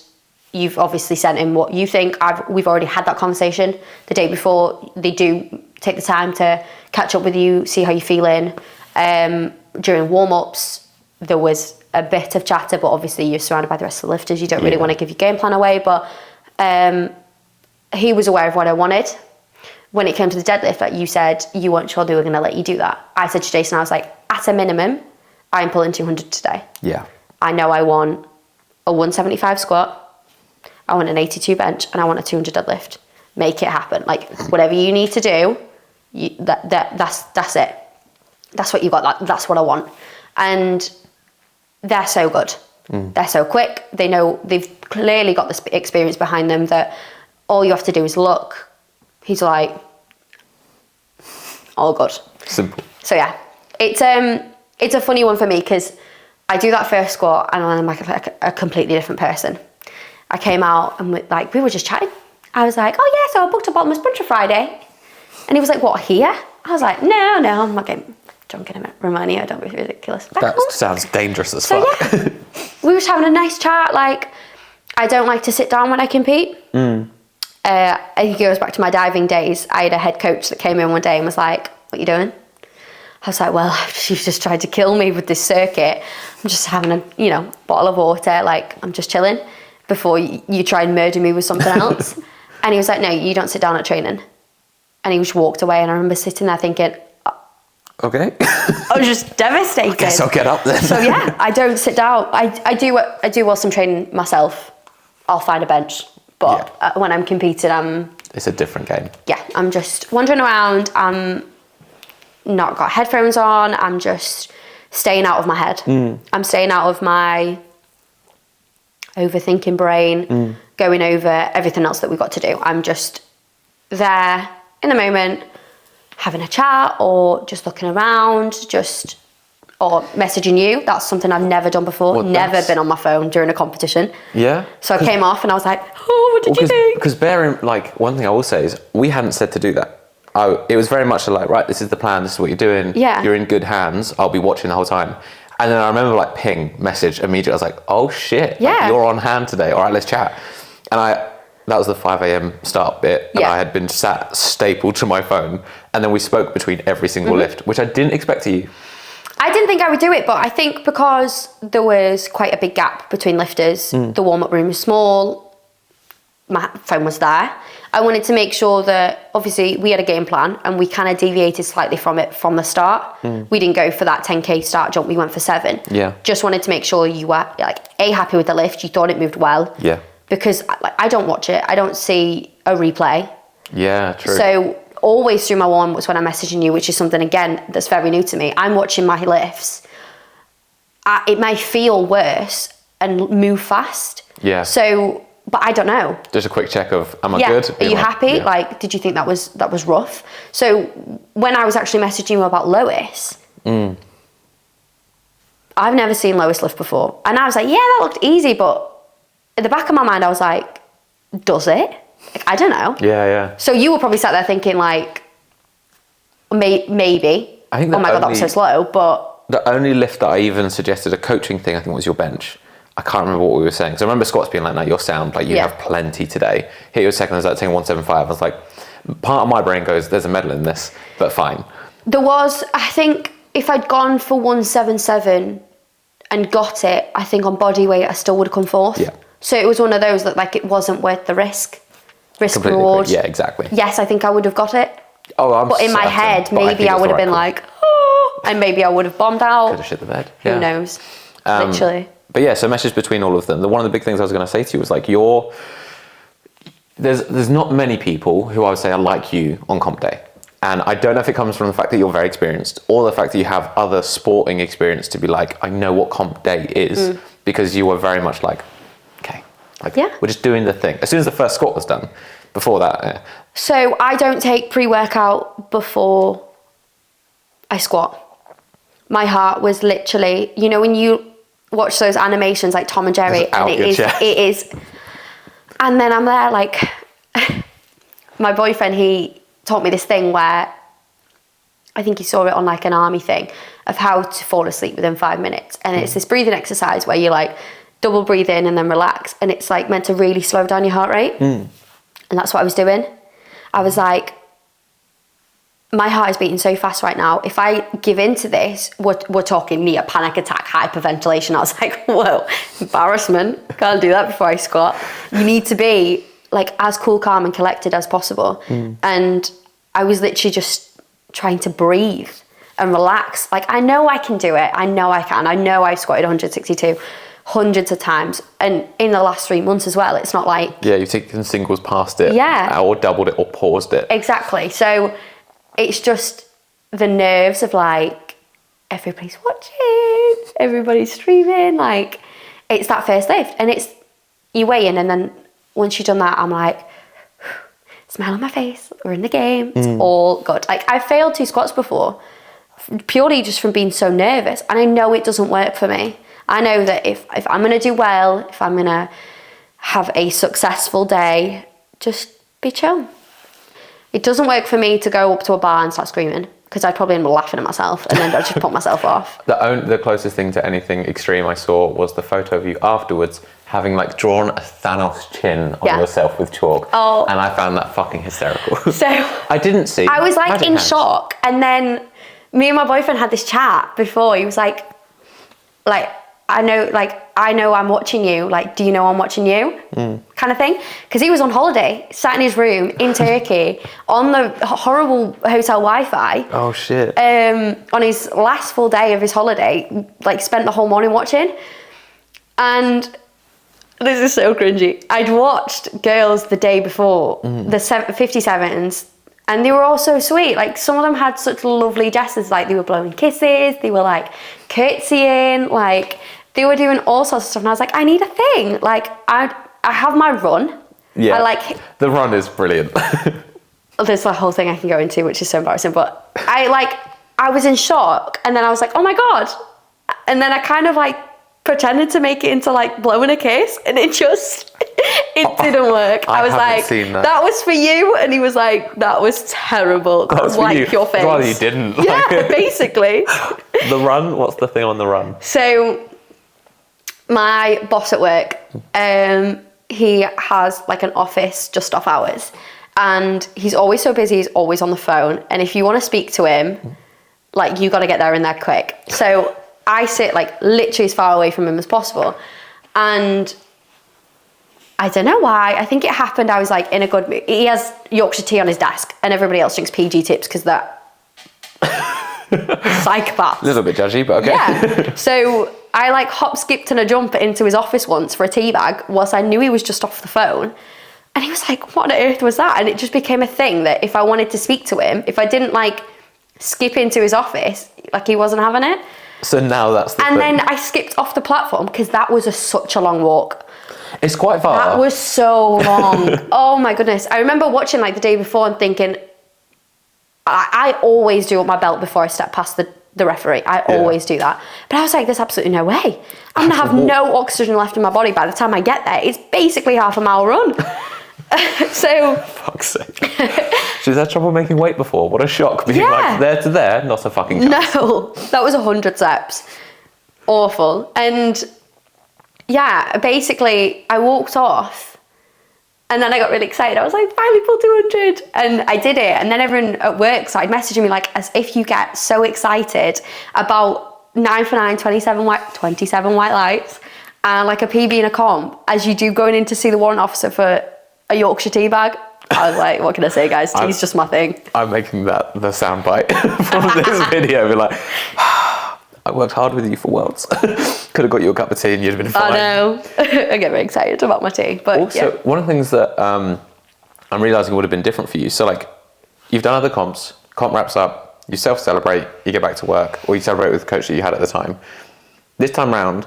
you've obviously sent him what you think. We've already had that conversation the day before. They do take the time to catch up with you, see how you're feeling. During warm-ups, there was a bit of chatter, but obviously you're surrounded by the rest of the lifters. You don't really want to give your game plan away, but he was aware of what I wanted. When it came to the deadlift, like you said, you weren't sure they were going to let you do that. I said to Jason, I was like, at a minimum, I'm pulling 200 today. Yeah. I know I want a 175 squat, I want an 82 bench, and I want a 200 deadlift. Make it happen. Like, whatever you need to do, That's it. That's what you got. That's what I want. And they're so good. They're so quick. They know, they've clearly got the experience behind them that all you have to do is look. He's like, all good. Simple. So yeah, it's a funny one for me because I do that first squat and I'm like a completely different person. I came out and we were just chatting. I was like, oh yeah, so I booked a bottomless brunch for Friday. And he was like, what, here? I was like, no, I'm not getting drunk in Romania, don't be ridiculous. That sounds dangerous as so fuck. Yeah, we were just having a nice chat. Like, I don't like to sit down when I compete. I think it goes back to my diving days. I had a head coach that came in one day and was like, what are you doing? I was like, well, she's just tried to kill me with this circuit. I'm just having a, bottle of water. Like, I'm just chilling before you try and murder me with something else. And he was like, no, you don't sit down at training. And he just walked away. And I remember sitting there thinking, okay. I was just devastated. I guess I'll get up then. So yeah, I don't sit down. I do while I'm training myself. I'll find a bench. But when I'm competing, it's a different game. Yeah, I'm just wandering around. I'm not got headphones on. I'm just staying out of my head. I'm staying out of my overthinking brain, going over everything else that we've got to do. I'm just there in the moment, having a chat or just looking around, or messaging you. That's something I've never done before. Well, never been on my phone during a competition. Yeah. So I came off and I was like, oh, what did you think? Because one thing I will say is we hadn't said to do that. It was very much like, right, this is the plan, this is what you're doing. Yeah. You're in good hands. I'll be watching the whole time. And then I remember ping, message immediately. I was like, oh shit, you're on hand today. All right, let's chat. And that was the 5 a.m. start bit. And I had been sat stapled to my phone. And then we spoke between every single lift, which I didn't expect of you. I didn't think I would do it, but I think because there was quite a big gap between lifters, the warm-up room was small, my phone was there. I wanted to make sure that, obviously, we had a game plan and we kind of deviated slightly from it from the start. We didn't go for that 10K start jump, we went for 7. Yeah. Just wanted to make sure you were, happy with the lift, you thought it moved well. Yeah. Because I don't watch it, I don't see a replay. Yeah, true. So always through my warm-ups when I'm messaging you, which is something, again, that's very new to me. I'm watching my lifts. It may feel worse and move fast. Yeah. So, but I don't know. Just a quick check of, am I good? Are you happy? Yeah. Did you think that was rough? So when I was actually messaging you about Lois, I've never seen Lois lift before. And I was like, yeah, that looked easy. But at the back of my mind, I was like, does it? I don't know. Yeah. So you were probably sat there thinking maybe. I think oh my God, that was so slow. But the only lift that I even suggested, a coaching thing, I think was your bench. I can't remember what we were saying. So I remember squats being like, no, you're sound. You have plenty today. Hit your second, I was saying 175. I was like, part of my brain goes, there's a medal in this, but fine. There was, I think, if I'd gone for 177 and got it, I think on body weight, I still would have come fourth. Yeah. So it was one of those that it wasn't worth the risk Completely reward. agree. Yeah, exactly. Yes, I think I would have got it. Oh, but in my head, maybe I would have been like, oh, and maybe I would have bombed out. Could have shit the bed. Who knows? Literally. But yeah, so message between all of them. One of the big things I was going to say to you was there's not many people who I would say are like you on comp day. And I don't know if it comes from the fact that you're very experienced or the fact that you have other sporting experience to be like, I know what comp day is, because you were very much like, okay, we're just doing the thing. As soon as the first squat was done, before that. So I don't take pre-workout before I squat. My heart was literally, when you watch those animations like Tom and Jerry, and it is. And then I'm there my boyfriend, he taught me this thing where I think he saw it on an army thing of how to fall asleep within 5 minutes. And it's this breathing exercise where you double breathe in and then relax. And it's meant to really slow down your heart rate. And that's what I was doing. I was like, my heart is beating so fast right now. If I give in to this, we're talking near panic attack, hyperventilation. I was like, whoa, embarrassment. Can't do that before I squat. You need to be as cool, calm and collected as possible. And I was literally just trying to breathe and relax. I know I can do it. I know I can. I know I've squatted 162 hundreds of times. And in the last 3 months as well, it's not yeah, you've taken singles past it. Yeah. Or doubled it or paused it. Exactly. So it's just the nerves of like, everybody's watching, everybody's streaming, like, it's that first lift, and it's, you weigh in, and then once you've done that, I'm like, smile on my face, we're in the game, it's all good. Like, I failed 2 squats before, purely just from being so nervous, and I know it doesn't work for me. I know that if I'm going to do well, if I'm going to have a successful day, just be chill. It doesn't work for me to go up to a bar and start screaming, because I'd probably end up laughing at myself, and then I'd just put myself off. The closest thing to anything extreme I saw was the photo of you afterwards having like drawn a Thanos chin on yourself with chalk. Oh. And I found that fucking hysterical. So I didn't see. I was like magic in hands. shock, and then me and my boyfriend had this chat before. He was like, I know I'm watching you. Like, do you know I'm watching you? Kind of thing. Because he was on holiday, sat in his room in Turkey on the horrible hotel Wi-Fi. Oh shit. On his last full day of his holiday, like spent the whole morning watching. And this is so cringy. I'd watched girls the day before, the 57s, and they were all so sweet. Like, some of them had such lovely gestures, like they were blowing kisses, they were like curtsying, like they were doing all sorts of stuff. And I was like, I need a thing. Like, I have my run. Yeah. The run is brilliant. There's a whole thing I can go into, which is so embarrassing, but I was in shock, and then I was like, oh my God. And then I kind of like pretended to make it into like blowing a kiss, and it didn't work. I was like, that was for you. And he was like, that was terrible. That was wipe for you. your face. Well, you didn't. Yeah, basically. The run, what's the thing on the run? So my boss at work, he has like an office just off hours, and he's always so busy, he's always on the phone. And if you want to speak to him, like, you got to get there in there quick. So I sit like literally as far away from him as possible. And I don't know why. I think it happened. I was like in a good mood. He has Yorkshire tea on his desk, and everybody else drinks PG tips because they're psychopaths. A little bit judgy, but okay. Yeah. So I like hop, skipped, and a jump into his office once for a tea bag, whilst I knew he was just off the phone. And he was like, what on earth was that? And it just became a thing that if I wanted to speak to him, if I didn't like skip into his office, like, he wasn't having it. So now that's the thing. And then I skipped off the platform because that was such a long walk. It's quite far. That was so long. Oh my goodness. I remember watching like the day before and thinking, I always do up my belt before I step past the referee. I always do that. But I was like, there's absolutely no way. I'm going to have no oxygen left in my body by the time I get there. It's basically half a mile run. So... Fuck's sake. She's had trouble making weight before. What a shock. Being like there to there, not a fucking chance. No, that was 100 steps. Awful. And yeah, basically I walked off, and then I got really excited. I was like, finally pulled 200. And I did it. And then everyone at work started messaging me like, as if you get so excited about 9 for 9, 27 white lights, and like a PB and a comp, as you do going in to see the warrant officer for a Yorkshire tea bag. I was like, what can I say, guys? Tea's just my thing. I'm making that the soundbite from this video. Be like, I worked hard with you for Worlds. Could have got you a cup of tea and you'd have been fine. I know. I get very excited about my tea. But also, one of the things that I'm realising would have been different for you. So like, you've done other comps, comp wraps up, you self-celebrate, you get back to work, or you celebrate with the coach that you had at the time. This time round,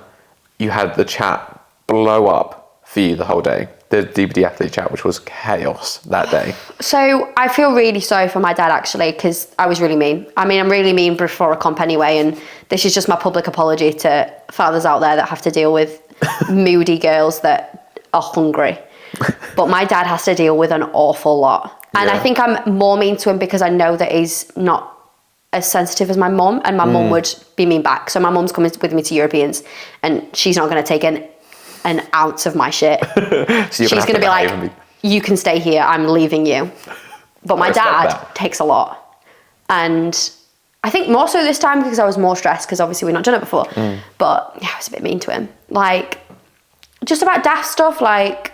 you had the chat blow up for you the whole day. The DBD athlete chat, which was chaos that day. So I feel really sorry for my dad, actually, because I was really mean. I mean, I'm really mean before a comp anyway, and this is just my public apology to fathers out there that have to deal with moody girls that are hungry. But my dad has to deal with an awful lot. And I think I'm more mean to him because I know that he's not as sensitive as my mum, and my mum would be mean back. So my mum's coming with me to Europeans, and she's not going to take an ounce of my shit. So she's going to be like, you can stay here, I'm leaving you. But my dad takes a lot. And I think more so this time because I was more stressed, because obviously we've not done it before. But yeah, I was a bit mean to him. Like, just about daft stuff, like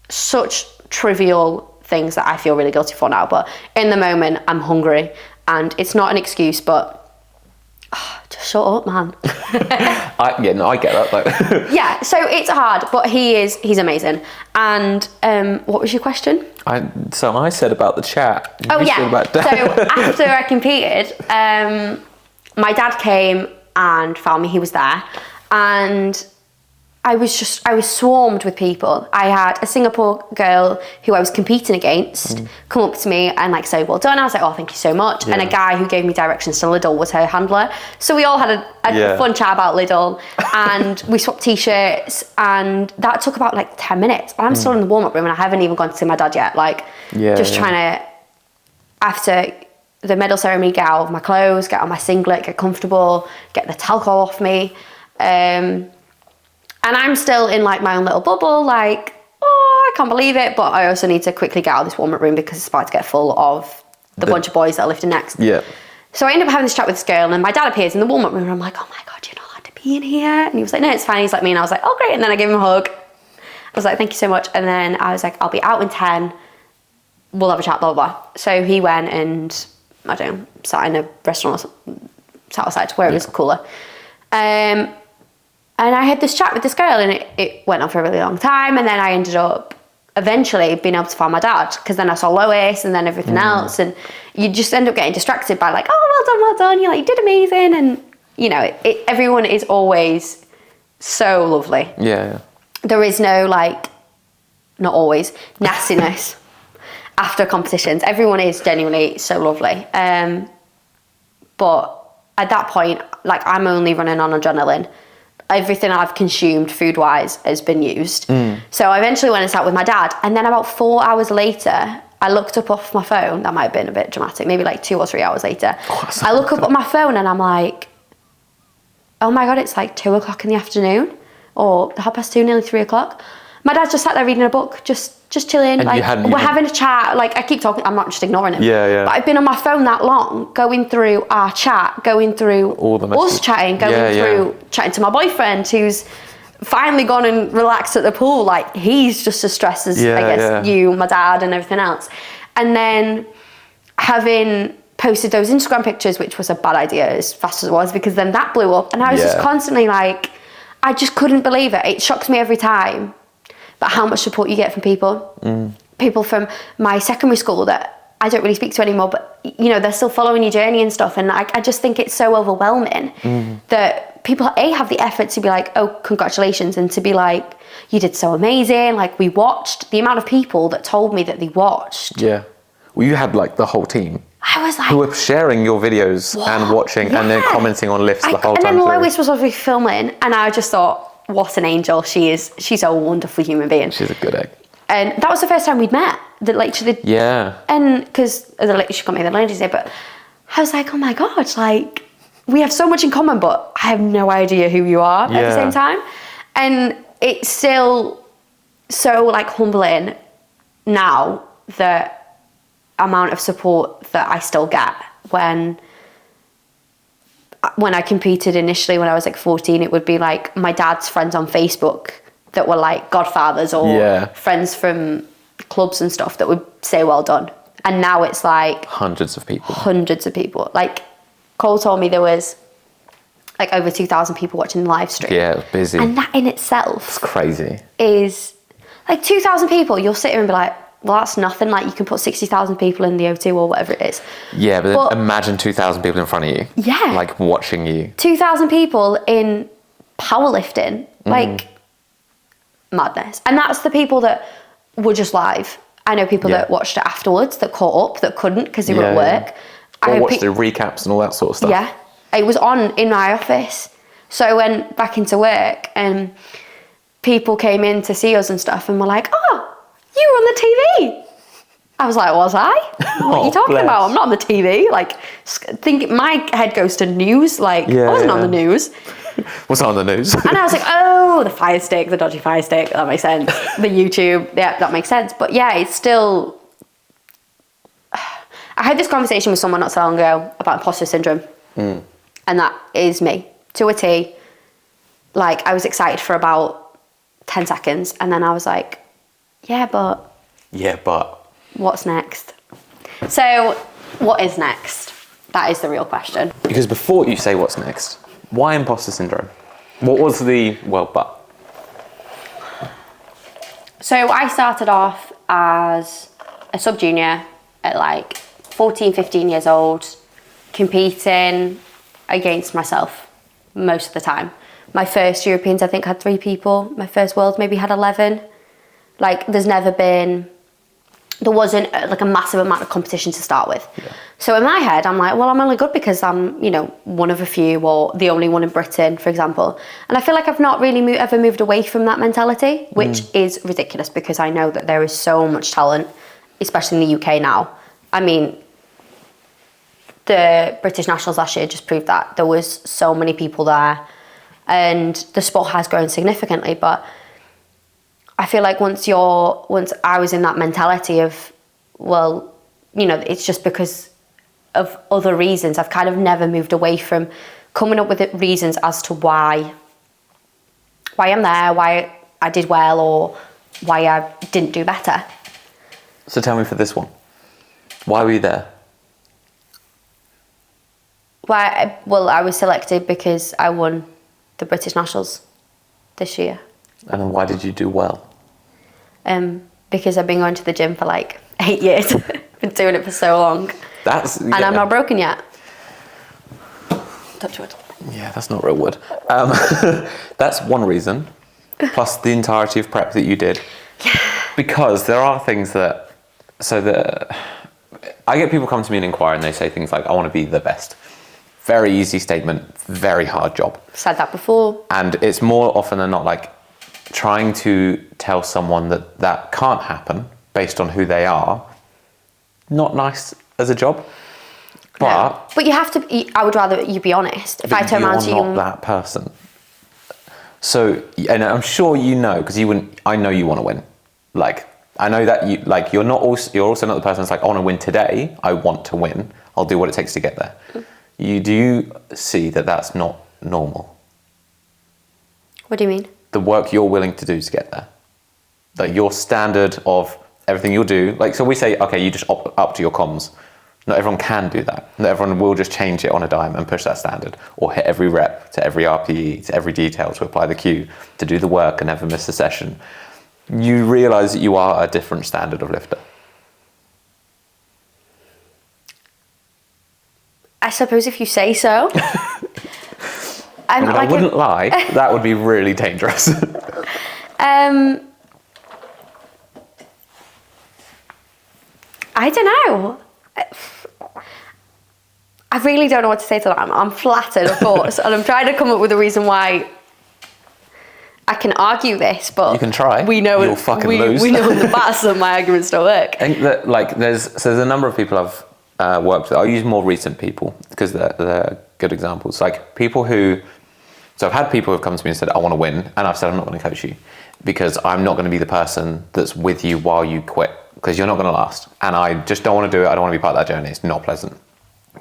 such trivial things that I feel really guilty for now. But in the moment, I'm hungry. And it's not an excuse, but just shut up, man. I get that. Like, Yeah, so it's hard, but he's amazing. And what was your question? so I said about the chat. Oh You said yeah. about So after I competed, my dad came and found me. He was there, and I was swarmed with people. I had a Singapore girl who I was competing against come up to me and like say, well done. I was like, oh, thank you so much. Yeah. And a guy who gave me directions to Lidl was her handler. So we all had a fun chat about Lidl, and we swapped t-shirts, and that took about like 10 minutes. I'm still in the warm-up room and I haven't even gone to see my dad yet. Like trying to, after the medal ceremony, get out of my clothes, get on my singlet, get comfortable, get the alcohol off me. And I'm still in like my own little bubble, like, oh, I can't believe it. But I also need to quickly get out of this warm-up room because it's about to get full of the bunch of boys that are lifting next. Yeah. So I end up having this chat with this girl, and my dad appears in the warm-up room, and I'm like, oh my God, you're not allowed to be in here. And he was like, no, it's fine. He's like me. And I was like, oh, great. And then I gave him a hug. I was like, thank you so much. And then I was like, I'll be out in 10. We'll have a chat, blah, blah, blah. So he went and, I don't know, sat in a restaurant or sat outside where it was cooler. And I had this chat with this girl, and it went on for a really long time. And then I ended up eventually being able to find my dad, because then I saw Lois and then everything else. And you just end up getting distracted by like, oh, well done. You're like, you did amazing. And, you know, everyone is always so lovely. Yeah. There is no, like, not always, nastiness after competitions. Everyone is genuinely so lovely. But at that point, like, I'm only running on adrenaline. Everything I've consumed food-wise has been used. So I eventually went and sat with my dad, and then about 4 hours later, I looked up off my phone. That might have been a bit dramatic, maybe like 2 or 3 hours later. I look up at my phone and I'm like, oh my God, it's like 2 o'clock in the afternoon, or 2:30, nearly 3 o'clock. My dad's just sat there reading a book, just chilling. And like we're having a chat. Like I keep talking, I'm not just ignoring him. Yeah. But I've been on my phone that long, going through our chat, going through all the us chatting, going through chatting to my boyfriend who's finally gone and relaxed at the pool. Like he's just as stressed as I guess you, my dad, and everything else. And then having posted those Instagram pictures, which was a bad idea as fast as it was, because then that blew up, and I was just constantly like, I just couldn't believe it. It shocks me every time. But how much support you get from people. People from my secondary school that I don't really speak to anymore, but you know, they're still following your journey and stuff. And I just think it's so overwhelming that people have the effort to be like, oh, congratulations, and to be like, you did so amazing. Like we watched. The amount of people that told me that they watched. Yeah. Well, you had like the whole team. I was like, who were sharing your videos and watching and then commenting on lifts the whole time. And then Lois was obviously filming, and I just thought, what an angel she is. She's a wonderful human being. She's a good egg. And that was the first time we'd met. And because she got me the ladies day, but I was like, oh my God, like we have so much in common, but I have no idea who you are at the same time. And it's still so like humbling now, the amount of support that I still get when I competed initially when I was like 14, it would be like my dad's friends on Facebook that were like godfathers or friends from clubs and stuff that would say well done. And now it's like hundreds of people. Like Cole told me there was like over 2,000 people watching the live stream. Yeah, it was busy. And that in itself, it's crazy. Is like 2,000 people. You'll sit here and be like, well, that's nothing. Like you can put 60,000 people in the O2 or whatever it is. Yeah, but imagine 2,000 people in front of you. Yeah. Like watching you. 2,000 people in powerlifting. Like madness. And that's the people that were just live. I know people that watched it afterwards, that caught up, that couldn't because they were at work. Or watched the recaps and all that sort of stuff. Yeah. It was on in my office. So I went back into work and people came in to see us and stuff and were like, oh, you were on the TV. I was like, was I? What are you talking about? I'm not on the TV. Like, my head goes to news. Like, I wasn't on the news. What's on the news? And I was like, oh, the fire stick, the dodgy fire stick. That makes sense. The YouTube. Yeah, that makes sense. But yeah, it's still... I had this conversation with someone not so long ago about imposter syndrome. And that is me, to a T. Like, I was excited for about 10 seconds. And then I was like, yeah, but what's next? So what is next? That is the real question. Because before you say what's next, Why imposter syndrome? What was the but? So I started off as a sub-junior at like 14, 15 years old, competing against myself most of the time. My first Europeans, I think, had 3 people. My first Worlds maybe had 11. Like, there wasn't like a massive amount of competition to start with. Yeah. So in my head, I'm like, well, I'm only good because I'm, one of a few or the only one in Britain, for example. And I feel like I've not really ever moved away from that mentality, which is ridiculous because I know that there is so much talent, especially in the UK now. I mean, the British Nationals last year just proved that. There was so many people there and the sport has grown significantly, but I feel like once I was in that mentality of, well, it's just because of other reasons, I've kind of never moved away from coming up with reasons as to why I'm there, why I did well, or why I didn't do better. So tell me for this one, why were you there? I was selected because I won the British Nationals this year. And then why did you do well? Because I've been going to the gym for like 8 years. Been doing it for so long. And I'm not broken yet. Touch wood. Yeah, that's not real wood. That's one reason, plus the entirety of prep that you did. Yeah. Because there are things I get people come to me and inquire and they say things like, I want to be the best. Very easy statement, very hard job. Said that before. And it's more often than not like trying to tell someone that can't happen based on who they are, not nice as a job. But you have to. I would rather you be honest. If I turn around to you, you're not that person. So, and I'm sure you know because you wouldn't. I know you want to win. Like I know that you like. You're also not the person that's like I want to win today. I want to win. I'll do what it takes to get there. Do you see that that's not normal? What do you mean? The work you're willing to do to get there. Like your standard of everything you'll do. Like, so we say, okay, you just up to your comms. Not everyone can do that. Not everyone will just change it on a dime and push that standard or hit every rep to every RPE, to every detail, to apply the cue, to do the work and never miss a session. You realise that you are a different standard of lifter. I suppose if you say so. I wouldn't lie. That would be really dangerous. I don't know. I really don't know what to say to that. I'm flattered, of course, and I'm trying to come up with a reason why I can argue this, but you can try. We know you'll fucking lose. We know in the past that my arguments don't work. I think that there's a number of people I've worked with. I'll use more recent people because they're good examples. Like people so I've had people who've come to me and said, I want to win, and I've said, I'm not going to coach you because I'm not going to be the person that's with you while you quit because you're not going to last. And I just don't want to do it. I don't want to be part of that journey. It's not pleasant.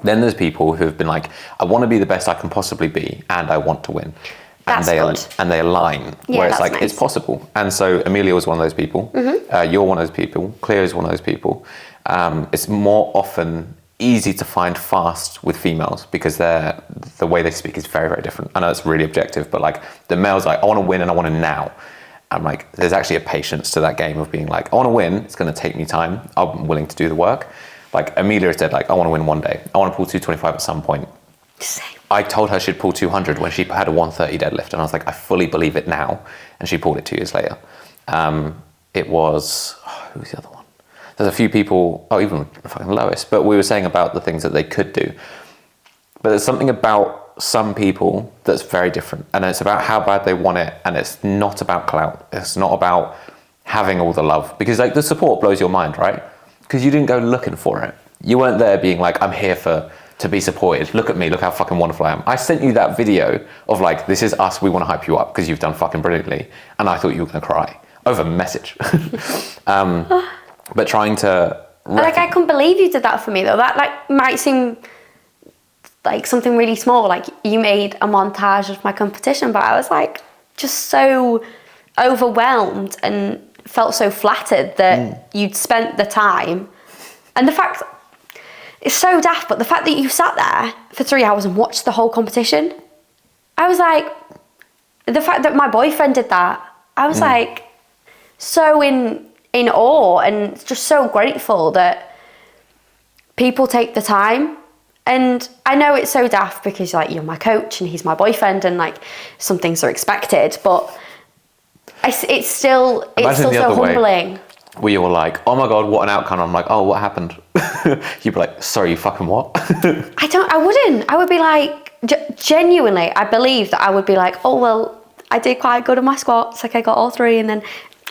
Then there's people who've been like, I want to be the best I can possibly be and I want to win. That's good. And they align where it's like, nice. It's possible. And so Amelia was one of those people. Mm-hmm. You're one of those people. Cleo is one of those people. It's more often easy to find fast with females because the way they speak is very, very different. I know it's really objective, but like the male's like, I want to win and I want to now. I'm like, there's actually a patience to that game of being like, I want to win. It's going to take me time. I'm willing to do the work. Like Amelia said, like, I want to win one day. I want to pull 225 at some point. Same. I told her she'd pull 200 when she had a 130 deadlift. And I was like, I fully believe it now. And she pulled it 2 years later. It was, who was the other one? There's a few people, even fucking Lois, but we were saying about the things that they could do. But there's something about some people that's very different. And it's about how bad they want it. And it's not about clout. It's not about having all the love. Because like the support blows your mind, right? Because you didn't go looking for it. You weren't there being like, I'm here to be supported. Look at me, look how fucking wonderful I am. I sent you that video of like, this is us, we want to hype you up because you've done fucking brilliantly. And I thought you were going to cry over message. But trying to... Like, I couldn't believe you did that for me though. That like might seem like something really small. Like you made a montage of my competition, but I was like just so overwhelmed and felt so flattered that you'd spent the time. And the fact, it's so daft, but the fact that you sat there for 3 hours and watched the whole competition, I was like, the fact that my boyfriend did that, I was like, so in awe and just so grateful that people take the time. And I know it's so daft because like you're my coach and he's my boyfriend and like some things are expected, but it's still so humbling. Where you're like, oh my God, what an outcome. I'm like, oh, what happened? You'd be like, sorry, you fucking what? I wouldn't. I would be like, genuinely, I believe that I would be like, oh, well, I did quite good in my squats. Like I got all 3 and then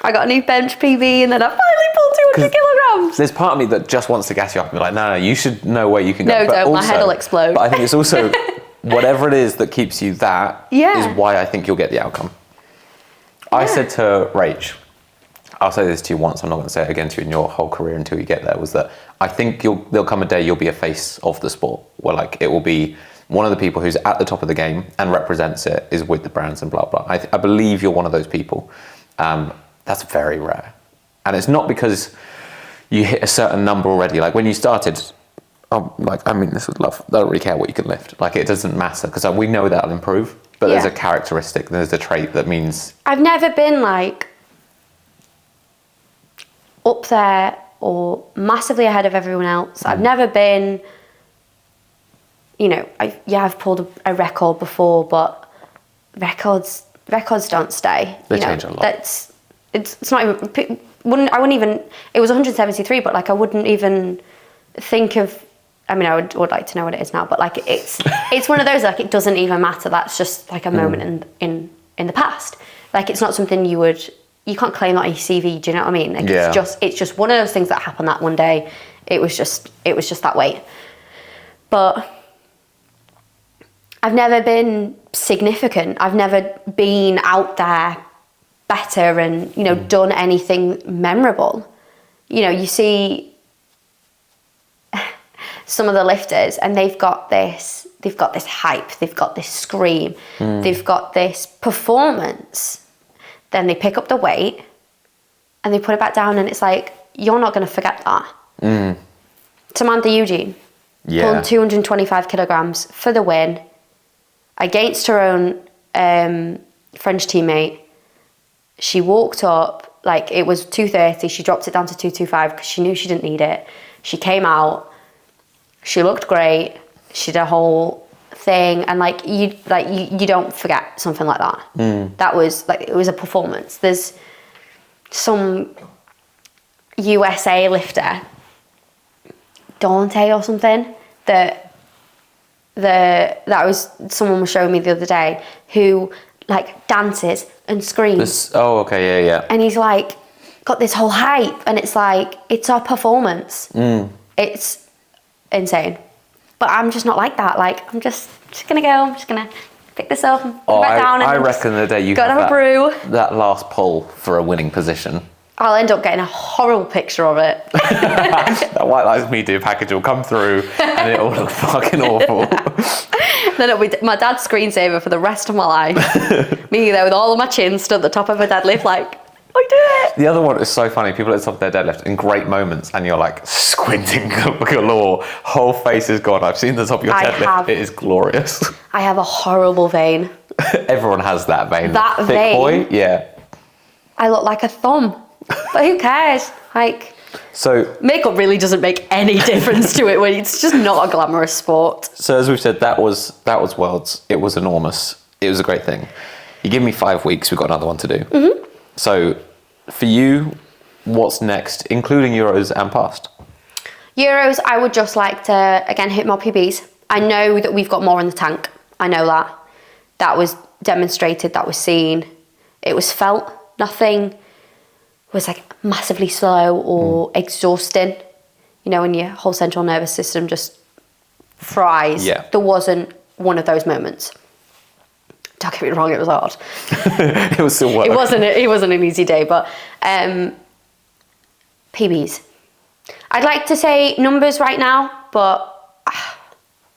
I got a new bench PB and then I finally pulled 200 kilograms. There's part of me that just wants to gas you up and be like, no, you should know where you can go. No, but don't, also, my head will explode. But I think it's also, whatever it is that keeps you that is why I think you'll get the outcome. Yeah. I said to Rach, I'll say this to you once, I'm not going to say it again to you in your whole career until you get there, was that I think there'll come a day you'll be a face of the sport, where like it will be one of the people who's at the top of the game and represents it, is with the brands and blah, blah. I believe you're one of those people. That's very rare. And it's not because you hit a certain number already. Like when you started, I mean this with love, I don't really care what you can lift. Like it doesn't matter because we know that'll improve, but there's a characteristic, there's a trait that means... I've never been like up there or massively ahead of everyone else. I've never been, you know, I've pulled a record before, but records don't stay. They change a lot. It's not even, I wouldn't even, it was 173, but like I wouldn't even think of, I mean, I would like to know what it is now, but like it's one of those, like it doesn't even matter. That's just like a moment in the past. Like it's not something you can't claim that on your CV. Do you know what I mean? Like it's just one of those things that happened that one day. It was just that way. But I've never been significant. I've never been out there better and, you know, done anything memorable. You know, you see some of the lifters and they've got this hype, they've got this scream, they've got this performance. Then they pick up the weight and they put it back down and it's like, you're not going to forget that. Samantha Eugene pulled 225 kilograms for the win against her own French teammate. She walked up, like it was 230, she dropped it down to 225 because she knew she didn't need it. She came out, she looked great, she did a whole thing, and you don't forget something like that. That was like, it was a performance. There's some USA lifter, Dante or something, that was someone was showing me the other day, who like dances and screams. Yeah. And he's like got this whole hype, and it's like it's a performance. It's insane. But I'm just not like that. Like I'm just gonna pick this up and put it back down. And I reckon the day you have a brew, that last pull for a winning position, I'll end up getting a horrible picture of it. That White Lies Media package will come through and it'll look fucking awful. Then it'll be my dad's screensaver for the rest of my life. Me there with all of my chin stood at the top of a deadlift like, I did it. The other one is so funny. People at the top of their deadlift in great moments and you're like squinting galore. Whole face is gone. I've seen the top of your deadlift. It is glorious. I have a horrible vein. Everyone has that vein. That Thick vein? boy? Yeah. I look like a thumb. But who cares? Like, so makeup really doesn't make any difference to it when it's just not a glamorous sport. So as we've said, that was Worlds. It was enormous. It was a great thing. You give me 5 weeks, we've got another one to do. So for you, what's next, including Euros and past? Euros, I would just like to, again, hit more PBs. I know that we've got more in the tank. I know that. That was demonstrated, that was seen. It was felt. Nothing was like massively slow or exhausting. You know, when your whole central nervous system just fries. Yeah. There wasn't one of those moments. Don't get me wrong, it was hard. It was still work. It wasn't an easy day, but PBs. I'd like to say numbers right now, but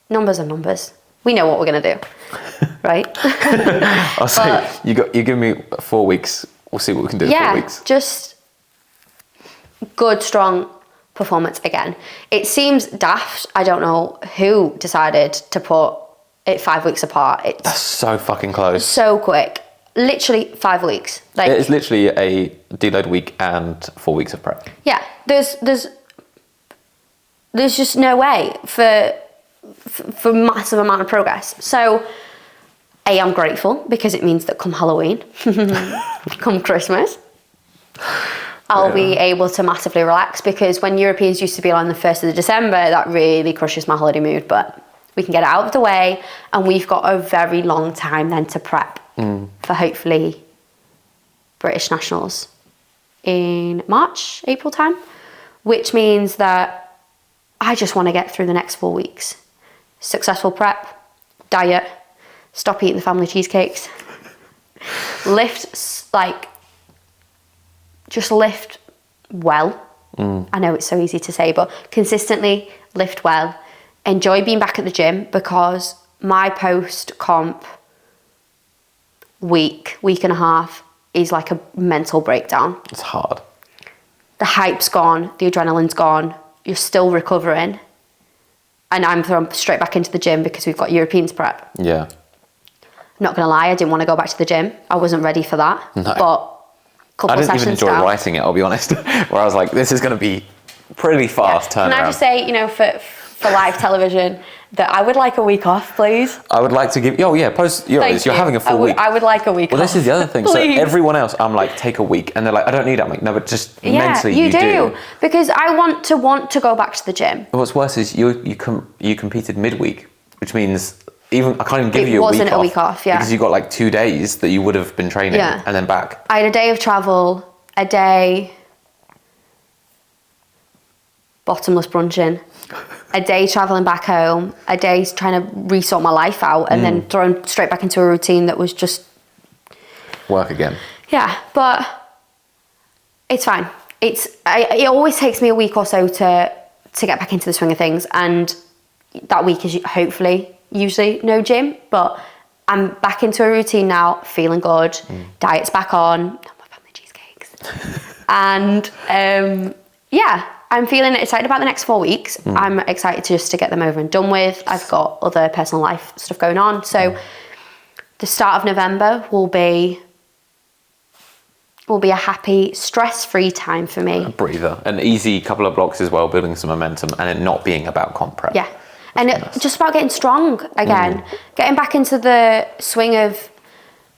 numbers are numbers. We know what we're gonna do, right? I'll say you give me 4 weeks. We'll see what we can do in 4 weeks. Just good, strong performance again. It seems daft. I don't know who decided to put it 5 weeks apart. It's That's so fucking close. so quick. Literally 5 weeks. Like, It's literally a deload week and 4 weeks of prep. yeah, there's just no way for massive amount of progress. So, I'm grateful because it means that come Halloween, come Christmas, I'll be able to massively relax, because when Europeans used to be on the 1st of December, that really crushes my holiday mood, but we can get it out of the way, and we've got a very long time then to prep for hopefully British nationals in March, April time, which means that I just want to get through the next 4 weeks. Successful prep, diet, stop eating the family cheesecakes, just lift well. I know it's so easy to say, but consistently lift well. Enjoy being back at the gym, because my post-comp week and a half is like a mental breakdown. It's hard. The hype's gone, the adrenaline's gone, you're still recovering, and I'm thrown straight back into the gym because we've got Europeans prep. Yeah. Not gonna lie, I didn't want to go back to the gym. I wasn't ready for that. No. But I didn't even enjoy writing it, I'll be honest. Where I was like, this is going to be pretty fast turnaround. Can I just say, for live television, that I would like a week off, please? I would like to give... Oh, yeah, post Euros. You're having a full week. I would like a week off. Well, this is the other thing. So Please. everyone else, I'm like, take a week. And they're like, I don't need it. I'm like, no, but just mentally you you do. Because I want to go back to the gym. What's worse is you competed midweek, which means... I can't even give you a week off. It wasn't a week off, yeah. Because you got like 2 days that you would have been training and then back. I had a day of travel, a day bottomless brunching, a day travelling back home, a day trying to resort my life out, and then thrown straight back into a routine that was just... Work again. Yeah, but it's fine. It always takes me a week or so to get back into the swing of things, and that week is hopefully... usually no gym, but I'm back into a routine now, feeling good, diet's back on, not my family cheesecakes. And I'm feeling excited about the next 4 weeks. I'm excited to get them over and done with. I've got other personal life stuff going on. So the start of November will be a happy, stress-free time for me. A breather. An easy couple of blocks as well, building some momentum, and it not being about comp prep. Yeah. And it's just about getting strong again, getting back into the swing of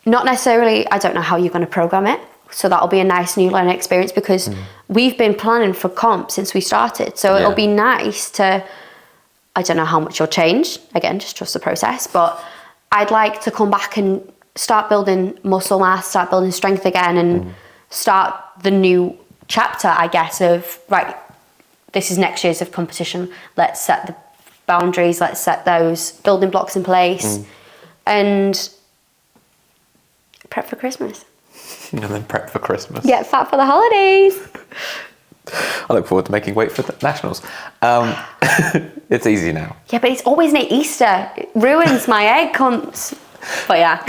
not necessarily, I don't know how you're going to program it. So that'll be a nice new learning experience, because we've been planning for comp since we started. So it'll be nice to, I don't know how much you'll change. Again, just trust the process. But I'd like to come back and start building muscle mass, start building strength again, and start the new chapter, I guess, of, right, this is next year's of competition. Let's set the boundaries, let's set those building blocks in place and prep for Christmas. And then prep for Christmas. Get fat for the holidays. I look forward to making weight for the nationals. It's easy now. Yeah, but it's always near Easter. It ruins my egg cunts. But yeah.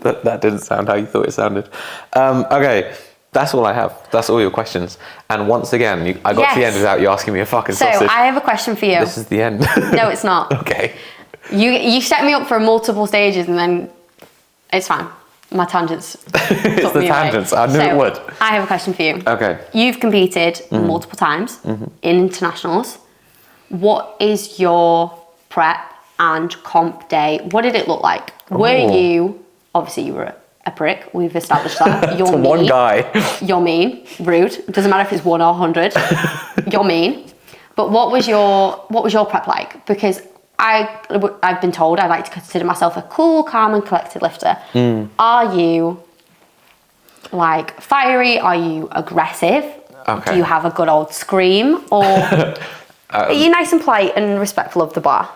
that didn't sound how you thought it sounded. Okay. That's all I have. That's all your questions. And once again, I got to the end without you asking me a fucking sausage. So I have a question for you. This is the end. No, it's not. Okay. You set me up for multiple stages, and then it's fine. My tangents. It's the tangents. I knew it would. I have a question for you. Okay. You've competed multiple times in internationals. What is your prep and comp day? What did it look like? Were you, obviously you were a prick, we've established that. You're mean. One guy. You're mean, rude. It doesn't matter if it's 1 or 100. You're mean. But what was your prep like? Because I've been told I like to consider myself a cool, calm and collected lifter. Are you like fiery? Are you aggressive? Okay. Do you have a good old scream? Or are you nice and polite and respectful of the bar?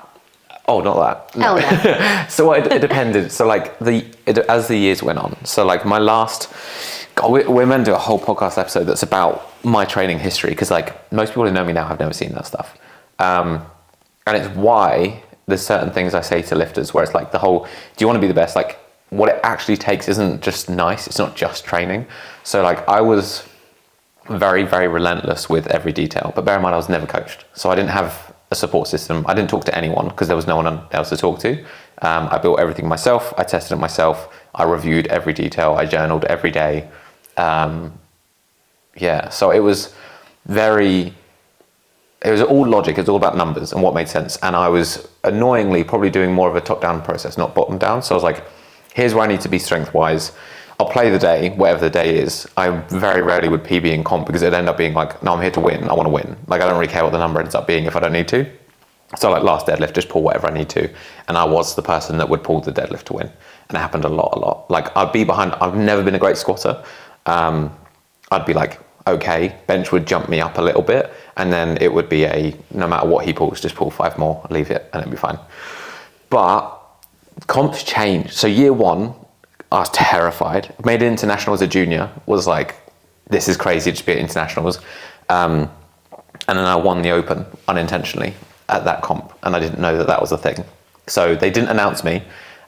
Oh, not that. No. Oh, no. So it depended. So like as the years went on. So like my last, God, we're meant to do a whole podcast episode that's about my training history, because like most people who know me now have never seen that stuff. And it's why there's certain things I say to lifters where it's like the whole, do you want to be the best? Like what it actually takes isn't just nice. It's not just training. So like I was very, very relentless with every detail, but bear in mind I was never coached. So I didn't have a support system. I didn't talk to anyone because there was no one else to talk to. I built everything myself. I tested it myself. I reviewed every detail. I journaled every day. So it was all logic. It was all about numbers and what made sense. And I was annoyingly probably doing more of a top-down process, not bottom-down. So I was like, here's where I need to be strength-wise. I'll play the day, whatever the day is. I very rarely would PB in comp because it'd end up being like, no, I'm here to win. I want to win. Like, I don't really care what the number ends up being if I don't need to. So like last deadlift, just pull whatever I need to. And I was the person that would pull the deadlift to win. And it happened a lot. Like, I'd be behind. I've never been a great squatter. I'd be like, okay, bench would jump me up a little bit. And then it would be no matter what he pulls, just pull 5 more, leave it, and it'd be fine. But comps changed. So year 1, I was terrified. Made it international as a junior, was like, this is crazy to be at internationals. And then I won the Open unintentionally at that comp, and I didn't know that was a thing. So they didn't announce me,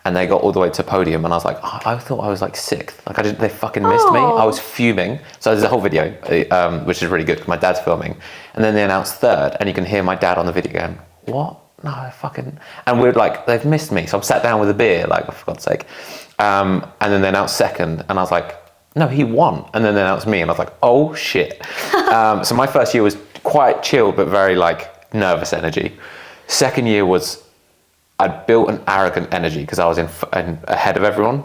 and they got all the way to podium, and I was like, oh, I thought I was like 6th. Like, they fucking missed me. I was fuming. So there's a whole video, which is really good because my dad's filming. And then they announced 3rd, and you can hear my dad on the video going, what? No, fucking... And we're like, they've missed me. So I'm sat down with a beer, like, for God's sake. And then they announced 2nd, and I was like, no, he won. And then they announced me, and I was like, oh shit. So my first year was quite chill, but very like nervous energy. Second year was, I'd built an arrogant energy because I was ahead of everyone,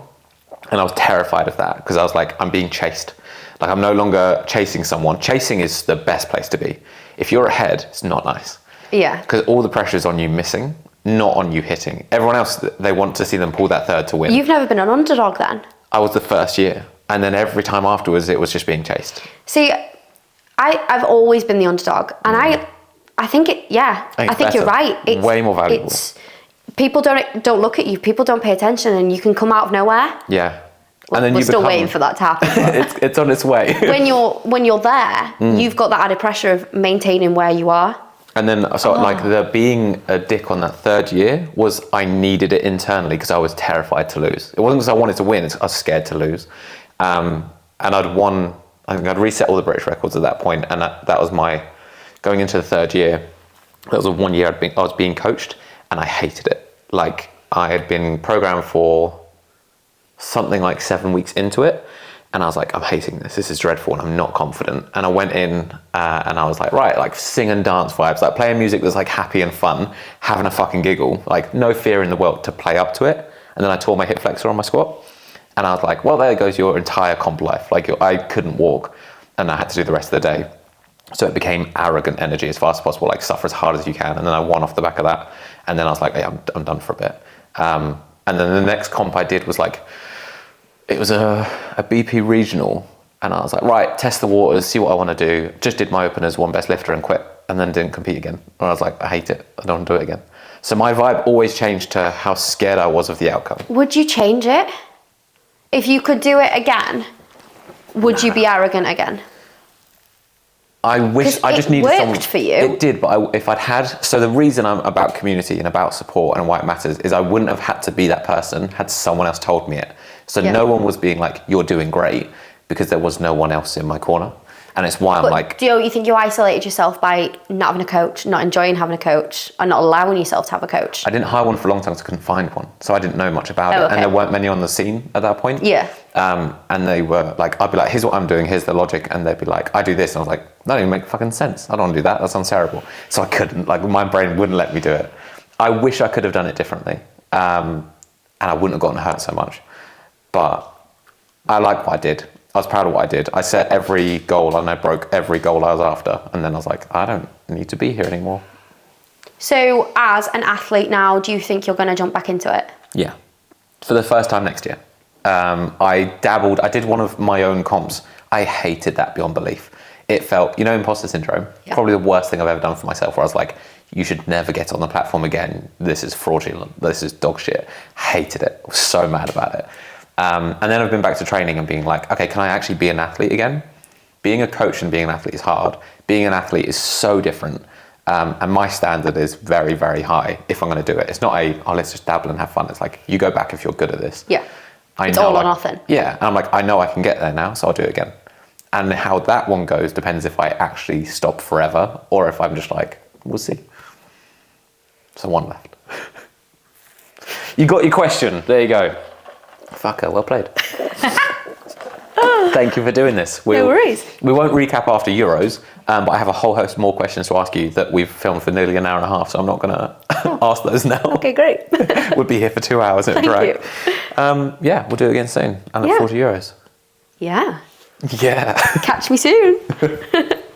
and I was terrified of that because I was like, I'm being chased. Like, I'm no longer chasing someone. Chasing is the best place to be. If you're ahead, it's not nice. Yeah. Because all the pressure is on you missing, not on you hitting. Everyone else, they want to see them pull that 3rd to win. You've never been an underdog then? I was the first year. And then every time afterwards, it was just being chased. See, I've always been the underdog. And I think I think you're right. It's way more valuable. People don't look at you. People don't pay attention, and you can come out of nowhere. Yeah. And then we're still waiting for that to happen. it's on its way. when you're there, you've got that added pressure of maintaining where you are. And then, like, the being a dick on that 3rd year was I needed it internally because I was terrified to lose. It wasn't because I wanted to win, I was scared to lose. And I'd won, I think I'd reset all the British records at that point, and that was going into the 3rd year, that was the 1 year I was being coached, and I hated it. Like, I had been programmed for something like 7 weeks into it, and I was like, I'm hating this. This is dreadful, and I'm not confident. And I went in, and I was like, right, like sing and dance vibes, like playing music that's like happy and fun, having a fucking giggle, like no fear in the world to play up to it. And then I tore my hip flexor on my squat, and I was like, well, there goes your entire comp life. Like, I couldn't walk, and I had to do the rest of the day. So it became arrogant energy as fast as possible, like suffer as hard as you can. And then I won off the back of that. And then I was like, hey, I'm done for a bit. And then the next comp I did was like, it was a BP regional, and I was like, right, test the waters, see what I want to do. Just did my open as 1 best lifter and quit, and then didn't compete again. And I was like, I hate it, I don't want to do it again. So my vibe always changed to how scared I was of the outcome. Would you change it? If you could do it again, would you be arrogant again? I wish I just needed someone. It worked for you. It did, but if I'd had, so the reason I'm about community and about support and why it matters is I wouldn't have had to be that person had someone else told me it. So no one was being like, you're doing great, because there was no one else in my corner. And it's why I'm like... Do you think you isolated yourself by not having a coach, not enjoying having a coach, and not allowing yourself to have a coach? I didn't hire one for a long time because I couldn't find one. So I didn't know much about it. Okay. And there weren't many on the scene at that point. Yeah. And they were like, I'd be like, here's what I'm doing, here's the logic. And they'd be like, I do this. And I was like, that doesn't even make fucking sense. I don't want to do that. That sounds terrible. So I couldn't, like, my brain wouldn't let me do it. I wish I could have done it differently. And I wouldn't have gotten hurt so much. But I like what I did. I was proud of what I did. I set every goal and I broke every goal I was after. And then I was like, I don't need to be here anymore. So as an athlete now, do you think you're going to jump back into it? Yeah. For the first time next year. I dabbled. I did one of my own comps. I hated that beyond belief. It felt, imposter syndrome. Yeah. Probably the worst thing I've ever done for myself, where I was like, you should never get on the platform again. This is fraudulent. This is dog shit. Hated it. I was so mad about it. And then I've been back to training and being like, okay, can I actually be an athlete again? Being a coach and being an athlete is hard. Being an athlete is so different. And my standard is very, very high if I'm going to do it. It's not let's just dabble and have fun. It's like, you go back if you're good at this. Yeah. It's all or nothing. Yeah. And I'm like, I know I can get there now, so I'll do it again. And how that one goes depends if I actually stop forever or if I'm just like, we'll see. So one left. You got your question. There you go. Fucker, well played. Thank you for doing this. No worries. We won't recap after Euros, but I have a whole host more questions to ask you that we've filmed for nearly an hour and a half, so I'm not going to ask those now. Okay, great. We'd be here for 2 hours. Thank you. Yeah, we'll do it again soon. I look forward to Euros. Yeah. Yeah. Catch me soon.